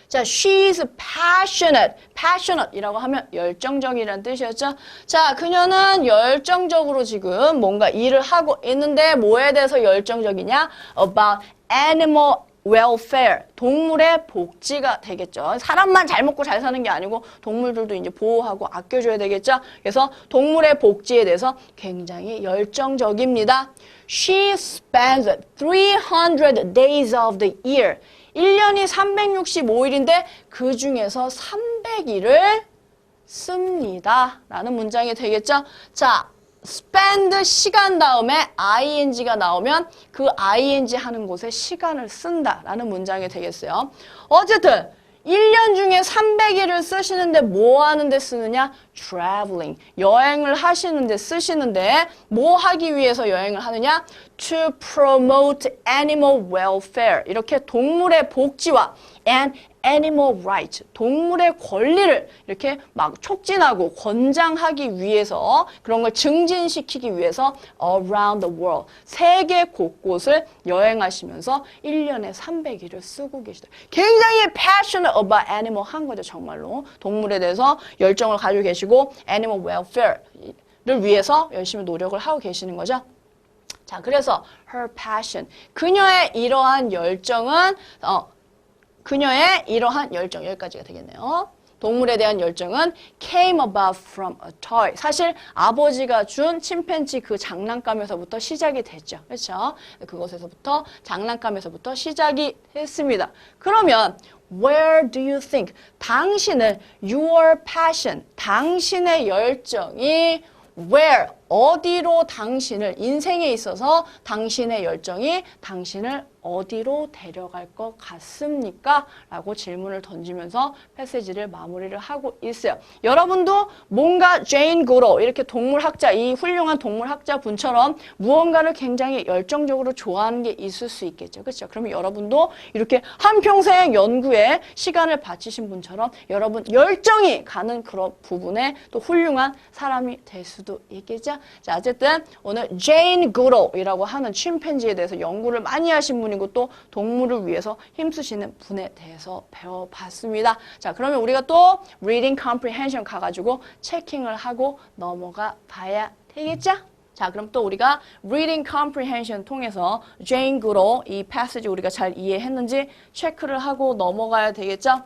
자, she's passionate. passionate이라고 하면 열정적이라는 뜻이었죠. 자, 그녀는 열정적으로 지금 뭔가 일을 하고 있는데 뭐에 대해서 열정적이냐? About animal welfare. 동물의 복지가 되겠죠. 사람만 잘 먹고 잘 사는 게 아니고 동물들도 이제 보호하고 아껴줘야 되겠죠. 그래서 동물의 복지에 대해서 굉장히 열정적입니다. She spends 300 days of the year. 1년이 365일인데 그 중에서 300일을 씁니다. 라는 문장이 되겠죠. 자, spend 시간 다음에 ing가 나오면 그 ing 하는 곳에 시간을 쓴다 라는 문장이 되겠어요. 어쨌든 1년 중에 300일을 쓰시는데 뭐 하는데 쓰느냐? traveling. 여행을 하시는데 쓰시는데 뭐 하기 위해서 여행을 하느냐? to promote animal welfare. 이렇게 동물의 복지와 and animal rights. 동물의 권리를 이렇게 막 촉진하고 권장하기 위해서 그런 걸 증진시키기 위해서 around the world. 세계 곳곳을 여행하시면서 1년에 300일을 쓰고 계시다. 굉장히 passionate about animal 한 거죠. 정말로. 동물에 대해서 열정을 가지고 계시고 animal welfare를 위해서 열심히 노력을 하고 계시는 거죠. 자, 자, 그래서 her passion. 그녀의 이러한 열정은 그녀의 이러한 열정 여기까지가 되겠네요. 동물에 대한 열정은 came about from a toy. 사실 아버지가 준 침팬지 그 장난감에서부터 시작이 됐죠. 그렇죠? 그것에서부터 장난감에서부터 시작이 됐습니다. 그러면 where do you think 당신의 your passion 당신의 열정이 where 어디로 당신을 인생에 있어서 당신의 열정이 당신을 어디로 데려갈 것 같습니까? 라고 질문을 던지면서 패시지를 마무리를 하고 있어요. 여러분도 뭔가 제인 구로 이렇게 동물학자, 이 훌륭한 동물학자 분처럼 무언가를 굉장히 열정적으로 좋아하는 게 있을 수 있겠죠. 그렇죠? 그러면 여러분도 이렇게 한평생 연구에 시간을 바치신 분처럼 여러분 열정이 가는 그런 부분에 또 훌륭한 사람이 될 수도 있겠죠. 자, 어쨌든 오늘 제인 구로이라고 하는 침팬지에 대해서 연구를 많이 하신 분이고 또 동물을 위해서 힘쓰시는 분에 대해서 배워봤습니다. 자, 그러면 우리가 또 reading comprehension 가가지고 체킹을 하고 넘어가 봐야 되겠죠? 자, 그럼 또 우리가 reading comprehension 통해서 제인 구로 이 패시지 우리가 잘 이해했는지 체크를 하고 넘어가야 되겠죠?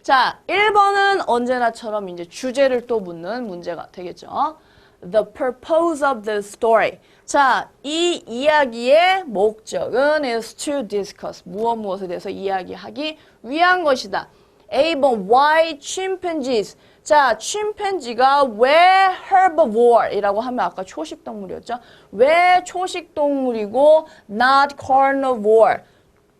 자, 1번은 언제나처럼 이제 주제를 또 묻는 문제가 되겠죠? The purpose of the story. 자, 이 이야기의 목적은 is to discuss. 무엇에 대해서 이야기하기 위한 것이다. A번 why chimpanzees. 자, 침팬지가 왜 herbivore이라고 하면 아까 초식동물이었죠. 왜 초식동물이고 not carnivore.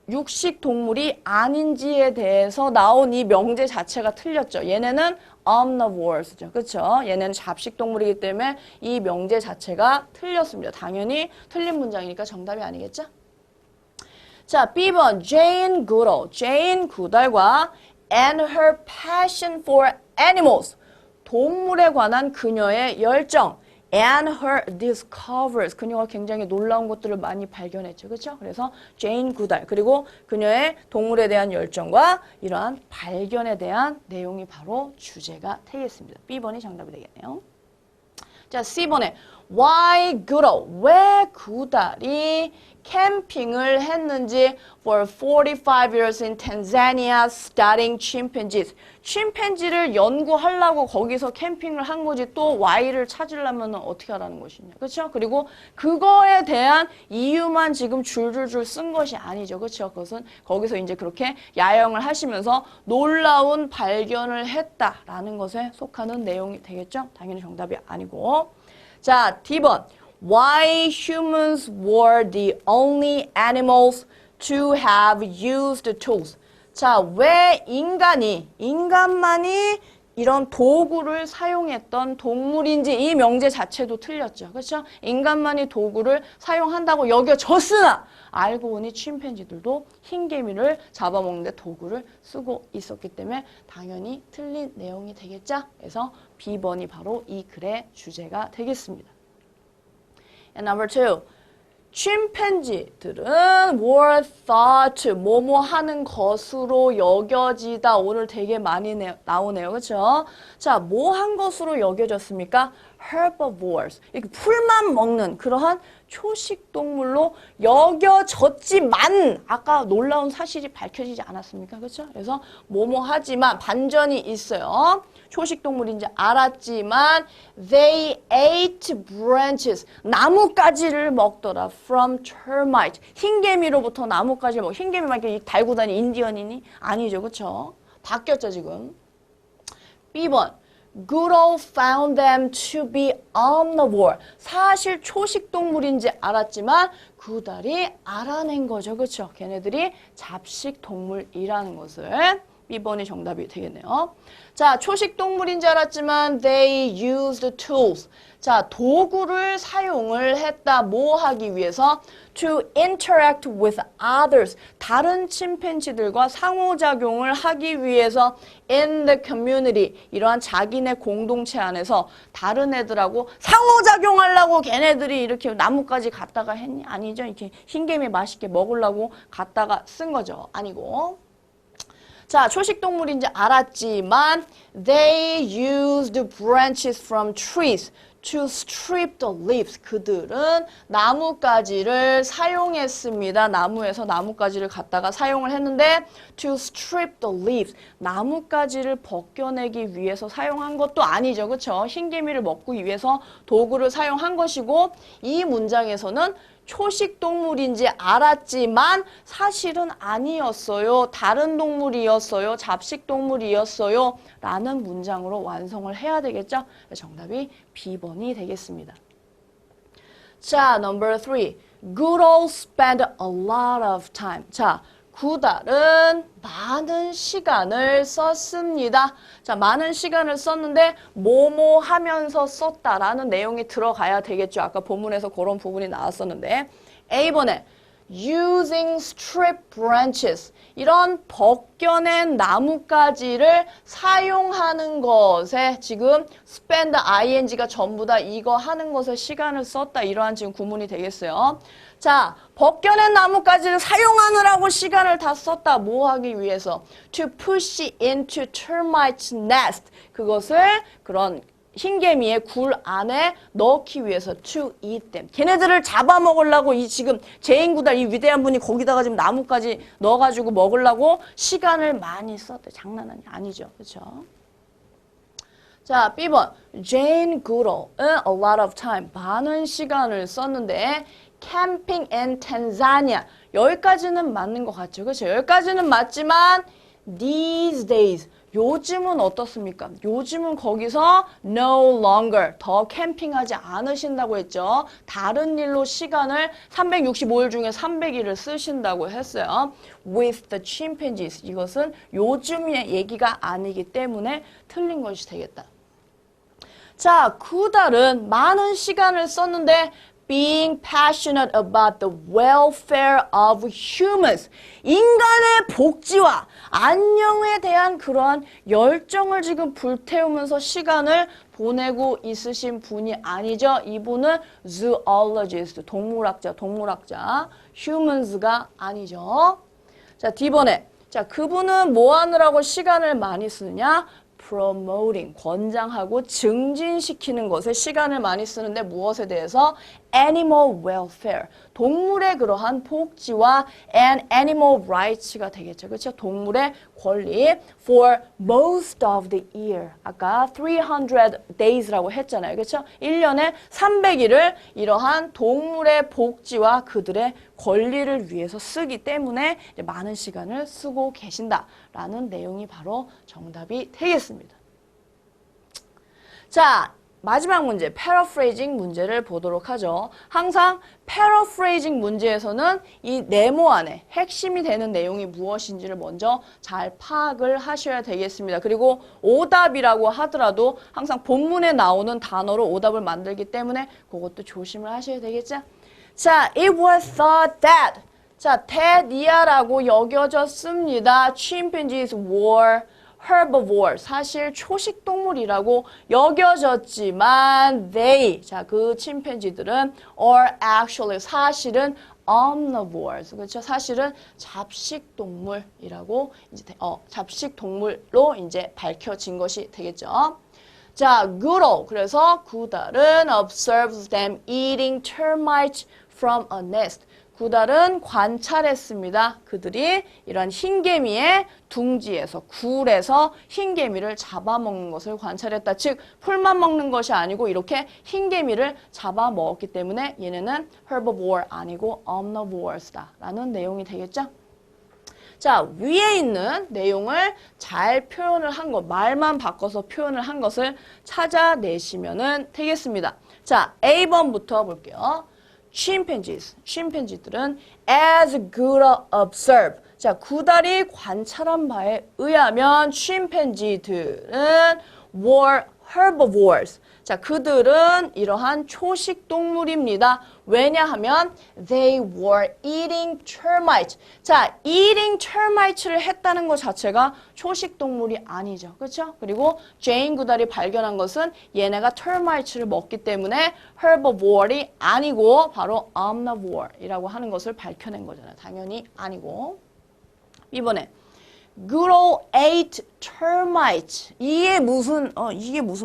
육식동물이 아닌지에 대해서 나온 이 명제 자체가 틀렸죠. 얘네는 omnivores죠. 그렇죠? 얘네는 잡식동물이기 때문에 이 명제 자체가 틀렸습니다. 당연히 틀린 문장이니까 정답이 아니겠죠? 자, B번 Jane Goodall. Jane Goodall과 and her passion for animals. 동물에 관한 그녀의 열정. And her discoveries. 그녀가 굉장히 놀라운 것들을 많이 발견했죠. 그렇죠? 그래서 제인 구달 그리고 그녀의 동물에 대한 열정과 이러한 발견에 대한 내용이 바로 주제가 되겠습니다. B번이 정답이 되겠네요. 자, C번에 Why Goodall? 왜 구달이 캠핑을 했는지 for 45 years in Tanzania studying chimpanzees. 침팬지를 연구하려고 거기서 캠핑을 한 거지 또 Y를 찾으려면 어떻게 하라는 것이냐. 그렇죠? 그리고 그거에 대한 이유만 지금 줄줄줄 쓴 것이 아니죠. 그렇죠? 그것은 거기서 이제 그렇게 야영을 하시면서 놀라운 발견을 했다라는 것에 속하는 내용이 되겠죠? 당연히 정답이 아니고. 자, D번. Why humans were the only animals to have used tools. 자, 왜 인간만이 이런 도구를 사용했던 동물인지 이 명제 자체도 틀렸죠. 그렇죠? 인간만이 도구를 사용한다고 여겨졌으나 알고 보니 침팬지들도 흰개미를 잡아먹는 데 도구를 쓰고 있었기 때문에 당연히 틀린 내용이 되겠죠. 그래서 B번이 바로 이 글의 주제가 되겠습니다. And number 2. 침팬지들은 were thought, 뭐뭐 하는 것으로 여겨지다. 오늘 되게 많이 나오네요. 그렇죠? 자, 뭐 한 것으로 여겨졌습니까? herbivores. 이렇게 풀만 먹는 그러한 초식동물로 여겨졌지만 아까 놀라운 사실이 밝혀지지 않았습니까? 그렇죠? 그래서 뭐뭐 하지만 반전이 있어요. 초식동물인지 알았지만 they ate branches. 나뭇가지를 먹더라. from termite. 흰개미로부터 나뭇가지를 먹. 흰개미만 이렇게 달고 다니는 인디언이니? 아니죠. 그렇죠? 바뀌었죠, 지금. B번. Goodall found them to be omnivore. 사실 초식동물인지 알았지만 구달이 알아낸 거죠. 그렇죠? 걔네들이 잡식동물이라는 것을. B번이 정답이 되겠네요. 자, 초식동물인지 알았지만 they used tools. 자, 도구를 사용을 했다. 뭐 하기 위해서? To interact with others. 다른 침팬지들과 상호작용을 하기 위해서 in the community. 이러한 자기네 공동체 안에서 다른 애들하고 상호작용하려고 걔네들이 이렇게 나뭇가지 갖다가 했니? 아니죠. 이렇게 흰개미 맛있게 먹으려고 갖다가 쓴 거죠. 아니고. 자, 초식동물인지 알았지만 they used branches from trees. to strip the leaves. 그들은 나뭇가지를 사용했습니다. 나무에서 나뭇가지를 갖다가 사용을 했는데 to strip the leaves. 나뭇가지를 벗겨내기 위해서 사용한 것도 아니죠. 그렇죠? 흰개미를 먹기 위해서 도구를 사용한 것이고 이 문장에서는 초식 동물인지 알았지만 사실은 아니었어요. 다른 동물이었어요. 잡식 동물이었어요. 라는 문장으로 완성을 해야 되겠죠? 정답이 B번이 되겠습니다. 자, number 3. Goodall spent a lot of time. 자, 구달은 많은 시간을 썼습니다. 자, 많은 시간을 썼는데 뭐뭐 하면서 썼다라는 내용이 들어가야 되겠죠. 아까 본문에서 그런 부분이 나왔었는데 A번에 using strip branches 이런 벗겨낸 나뭇가지를 사용하는 것에 지금 spend ing가 전부 다 이거 하는 것에 시간을 썼다 이러한 지금 구문이 되겠어요. 자, 벗겨낸 나뭇가지를 사용하느라고 시간을 다 썼다. 뭐 하기 위해서? To push into termite nest. 그것을 그런 흰개미의 굴 안에 넣기 위해서 to eat them. 걔네들을 잡아먹으려고 이 지금 제인구달 이 위대한 분이 거기다가 지금 나뭇가지 넣어가지고 먹으려고 시간을 많이 썼대. 장난 아니죠. 그렇죠? 자, B번. Jane Goodall은 a lot of time. 많은 시간을 썼는데 camping in Tanzania. 여기까지는 맞는 것 같죠. 그렇죠? 여기까지는 맞지만 these days. 요즘은 어떻습니까? 요즘은 거기서 no longer 더 캠핑하지 않으신다고 했죠. 다른 일로 시간을 365일 중에 300일을 쓰신다고 했어요. With the chimpanzees. 이것은 요즘의 얘기가 아니기 때문에 틀린 것이 되겠다. 자, 구달은 많은 시간을 썼는데 being passionate about the welfare of humans. 인간의 복지와 안녕에 대한 그러한 열정을 지금 불태우면서 시간을 보내고 있으신 분이 아니죠. 이분은 zoologist, 동물학자. humans가 아니죠. 자, D번에. 자, 그분은 뭐 하느라고 시간을 많이 쓰느냐? promoting, 권장하고 증진시키는 것에 시간을 많이 쓰는데 무엇에 대해서? animal welfare, 동물의 그러한 복지와 and animal rights가 되겠죠. 그렇죠? 동물의 권리 for most of the year. 아까 300 days라고 했잖아요. 그렇죠? 1년에 300일을 이러한 동물의 복지와 그들의 권리를 위해서 쓰기 때문에 많은 시간을 쓰고 계신다라는 내용이 바로 정답이 되겠습니다. 자, 마지막 문제, paraphrasing 문제를 보도록 하죠. 항상 paraphrasing 문제에서는 이 네모 안에 핵심이 되는 내용이 무엇인지를 먼저 잘 파악을 하셔야 되겠습니다. 그리고 오답이라고 하더라도 항상 본문에 나오는 단어로 오답을 만들기 때문에 그것도 조심을 하셔야 되겠죠. 자, it was thought that. 자, that이야라고 여겨졌습니다. Chimpanzees were herbivore, 사실 초식동물이라고 여겨졌지만 they, 자, 그 침팬지들은 are actually, 사실은 omnivores, 그렇죠? 사실은 잡식동물이라고 이제 잡식동물로 이제 밝혀진 것이 되겠죠. 자, Goodall, 그래서 구달은 observes them eating termites from a nest. 구달은 관찰했습니다. 그들이 이런 흰개미의 둥지에서, 굴에서 흰개미를 잡아먹는 것을 관찰했다. 즉, 풀만 먹는 것이 아니고 이렇게 흰개미를 잡아먹었기 때문에 얘네는 herbivore 아니고 omnivores다 라는 내용이 되겠죠? 자, 위에 있는 내용을 잘 표현을 한 것, 말만 바꿔서 표현을 한 것을 찾아내시면 되겠습니다. 자, A번부터 볼게요. 침팬지들은 as Goodall observed. 자, 구달이 관찰한 바에 의하면 침팬지들은 were herbivores. 자, 그들은 이러한 초식 동물입니다. 왜냐하면 they were eating termites. 자, eating termites를 했다는 것 자체가 초식 동물이 아니죠. 그렇죠? 그리고 제인 구달이 발견한 것은 얘네가 termites를 먹기 때문에 herbivore이 아니고 바로 omnivore이라고 하는 것을 밝혀낸 거잖아요. 당연히 아니고. 이번에 Goodall ate termites. 이게 무슨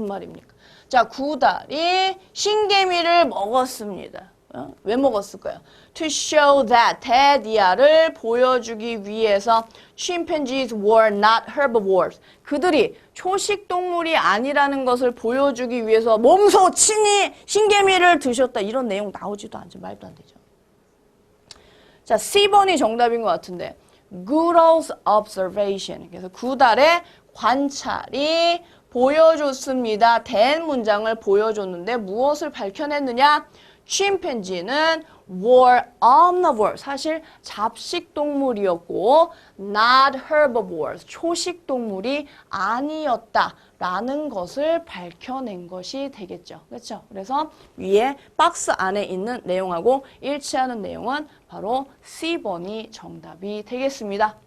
말입니까? 자, 구달이 신개미를 먹었습니다. 왜 먹었을까요? To show that 테디아를 보여주기 위해서 chimpanzees were not herbivores. 그들이 초식 동물이 아니라는 것을 보여주기 위해서 몸소 친히 신개미를 드셨다. 이런 내용 나오지도 않죠. 말도 안 되죠. 자, C번이 정답인 것 같은데 Goodall's observation. 그래서 구달의 관찰이 보여줬습니다. 된 문장을 보여줬는데 무엇을 밝혀냈느냐? 침팬지는 were omnivore, 사실 잡식 동물이었고 not herbivores, 초식 동물이 아니었다라는 것을 밝혀낸 것이 되겠죠. 그렇죠? 그래서 위에 박스 안에 있는 내용하고 일치하는 내용은 바로 C번이 정답이 되겠습니다.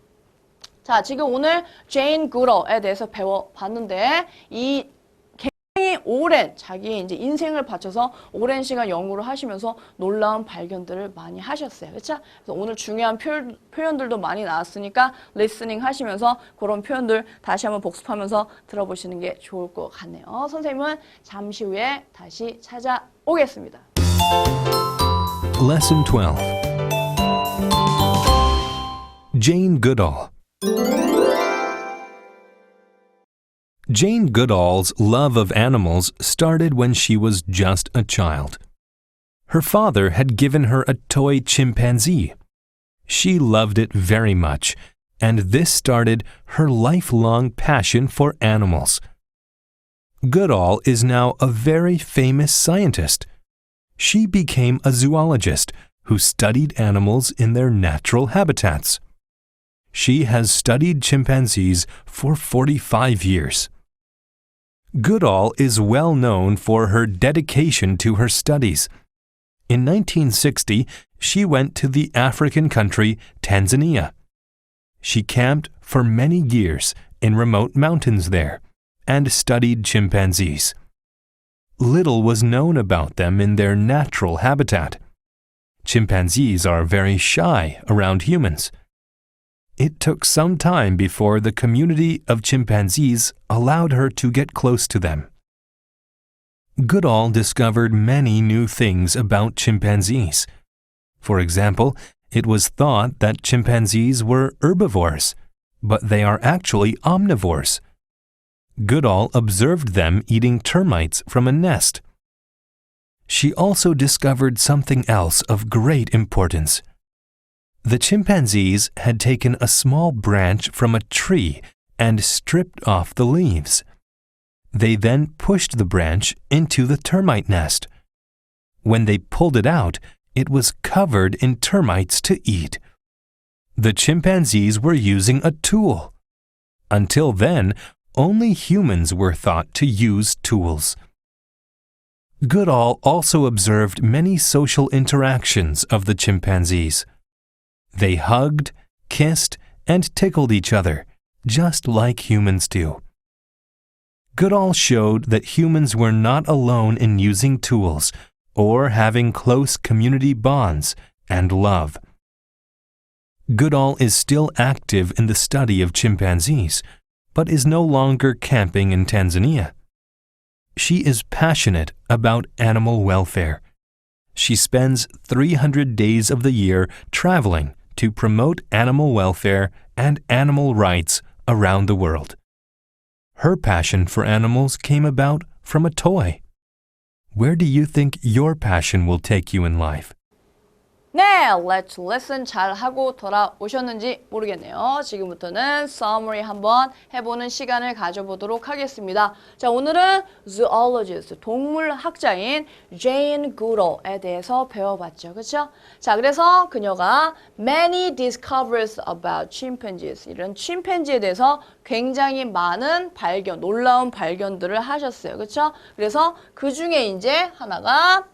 자, 지금 오늘 제인 구럴에 대해서 배워봤는데 이 굉장히 오랜 자기의 이제 인생을 바쳐서 오랜 시간 연구를 하시면서 놀라운 발견들을 많이 하셨어요. 그렇죠? 그래서 오늘 중요한 표현들도 많이 나왔으니까 리스닝 하시면서 그런 표현들 다시 한번 복습하면서 들어보시는 게 좋을 것 같네요. 선생님은 잠시 후에 다시 찾아오겠습니다. Lesson 12. Jane Goodall. Jane Goodall's love of animals started when she was just a child. Her father had given her a toy chimpanzee. She loved it very much, and this started her lifelong passion for animals. Goodall is now a very famous scientist. She became a zoologist who studied animals in their natural habitats. She has studied chimpanzees for 45 years. Goodall is well known for her dedication to her studies. In 1960, she went to the African country Tanzania. She camped for many years in remote mountains there and studied chimpanzees. Little was known about them in their natural habitat. Chimpanzees are very shy around humans. It took some time before the community of chimpanzees allowed her to get close to them. Goodall discovered many new things about chimpanzees. For example, it was thought that chimpanzees were herbivores, but they are actually omnivores. Goodall observed them eating termites from a nest. She also discovered something else of great importance. The chimpanzees had taken a small branch from a tree and stripped off the leaves. They then pushed the branch into the termite nest. When they pulled it out, it was covered in termites to eat. The chimpanzees were using a tool. Until then, only humans were thought to use tools. Goodall also observed many social interactions of the chimpanzees. They hugged, kissed, and tickled each other, just like humans do. Goodall showed that humans were not alone in using tools or having close community bonds and love. Goodall is still active in the study of chimpanzees, but is no longer camping in Tanzania. She is passionate about animal welfare. She spends 300 days of the year traveling to promote animal welfare and animal rights around the world. Her passion for animals came about from a toy. Where do you think your passion will take you in life? 네, Let's Listen 잘 하고 돌아오셨는지 모르겠네요. 지금부터는 summary 한번 해보는 시간을 가져보도록 하겠습니다. 자, 오늘은 zoologist, 동물학자인 Jane Goodall에 대해서 배워봤죠. 그렇죠? 자, 그래서 그녀가 many discoveries about chimpanzees, 이런 침팬지에 대해서 굉장히 많은 발견, 놀라운 발견들을 하셨어요. 그렇죠? 그래서 그 중에 이제 하나가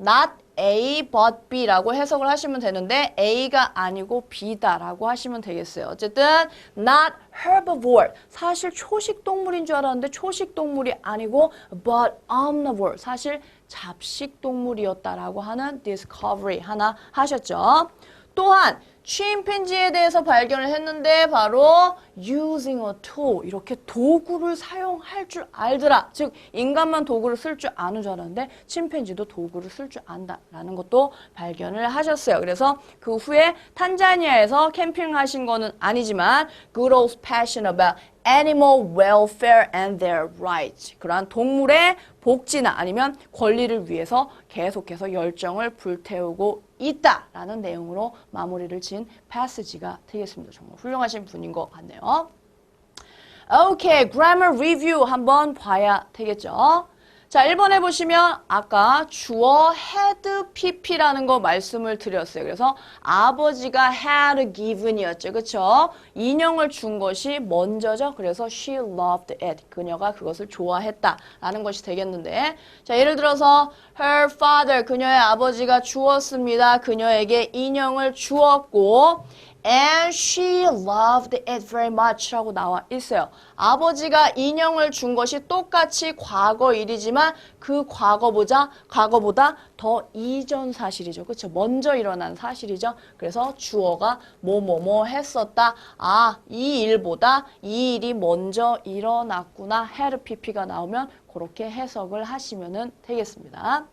not A but B라고 해석을 하시면 되는데 A가 아니고 B다라고 하시면 되겠어요. 어쨌든 not herbivore, 사실 초식 동물인 줄 알았는데 초식 동물이 아니고 but omnivore, 사실 잡식 동물이었다라고 하는 discovery 하나 하셨죠. 또한 침팬지에 대해서 발견을 했는데 바로 using a tool 이렇게 도구를 사용할 줄 알더라. 즉 인간만 도구를 쓸 줄 아는 줄 알았는데 침팬지도 도구를 쓸 줄 안다라는 것도 발견을 하셨어요. 그래서 그 후에 탄자니아에서 캠핑하신 거는 아니지만 Goodall's passion about animal welfare and their rights. 그러한 동물의 복지나 아니면 권리를 위해서 계속해서 열정을 불태우고 있다라는 내용으로 마무리를 지은 패시지가 되겠습니다. 정말 훌륭하신 분인 것 같네요. 오케이, grammar review 한번 봐야 되겠죠. 자, 1번에 보시면 아까 주어 had pp라는 거 말씀을 드렸어요. 그래서 아버지가 had given이었죠. 그쵸? 인형을 준 것이 먼저죠. 그래서 she loved it. 그녀가 그것을 좋아했다라는 것이 되겠는데 자, 예를 들어서 her father, 그녀의 아버지가 주었습니다. 그녀에게 인형을 주었고 And she loved it very much 라고 나와 있어요. 아버지가 인형을 준 것이 똑같이 과거 일이지만 그 과거보다 더 이전 사실이죠. 그렇죠? 먼저 일어난 사실이죠. 그래서 주어가 뭐뭐뭐 했었다. 아, 이 일보다 이 일이 먼저 일어났구나. had pp가 나오면 그렇게 해석을 하시면 되겠습니다.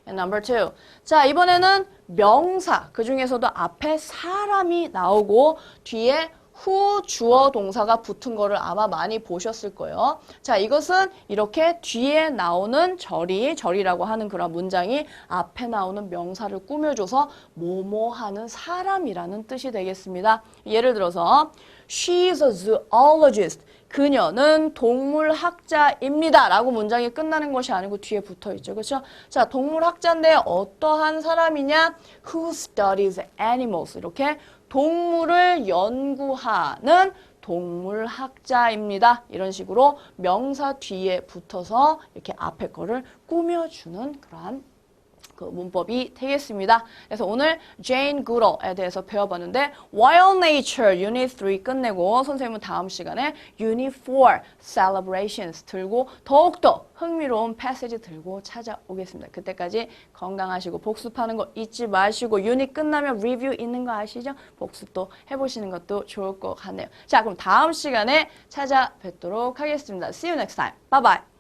And number two. 자, 이번에는 명사. 그 중에서도 앞에 사람이 나오고 뒤에 후 주어 동사가 붙은 거를 아마 많이 보셨을 거예요. 자, 이것은 이렇게 뒤에 나오는 절이라고 하는 그런 문장이 앞에 나오는 명사를 꾸며줘서 뭐뭐 하는 사람이라는 뜻이 되겠습니다. 예를 들어서 She's a zoologist. 그녀는 동물학자입니다. 라고 문장이 끝나는 것이 아니고 뒤에 붙어 있죠. 그렇죠? 자, 동물학자인데 어떠한 사람이냐? Who studies animals. 이렇게 동물을 연구하는 동물학자입니다. 이런 식으로 명사 뒤에 붙어서 이렇게 앞에 거를 꾸며주는 그러한 그 문법이 되겠습니다. 그래서 오늘 Jane Goodall에 대해서 배워봤는데 Wild Nature Unit 3 끝내고 선생님은 다음 시간에 Unit 4 Celebrations 들고 더욱더 흥미로운 패시지 들고 찾아오겠습니다. 그때까지 건강하시고 복습하는 거 잊지 마시고 유닛 끝나면 리뷰 있는 거 아시죠? 복습도 해보시는 것도 좋을 것 같네요. 자, 그럼 다음 시간에 찾아뵙도록 하겠습니다. See you next time. Bye bye.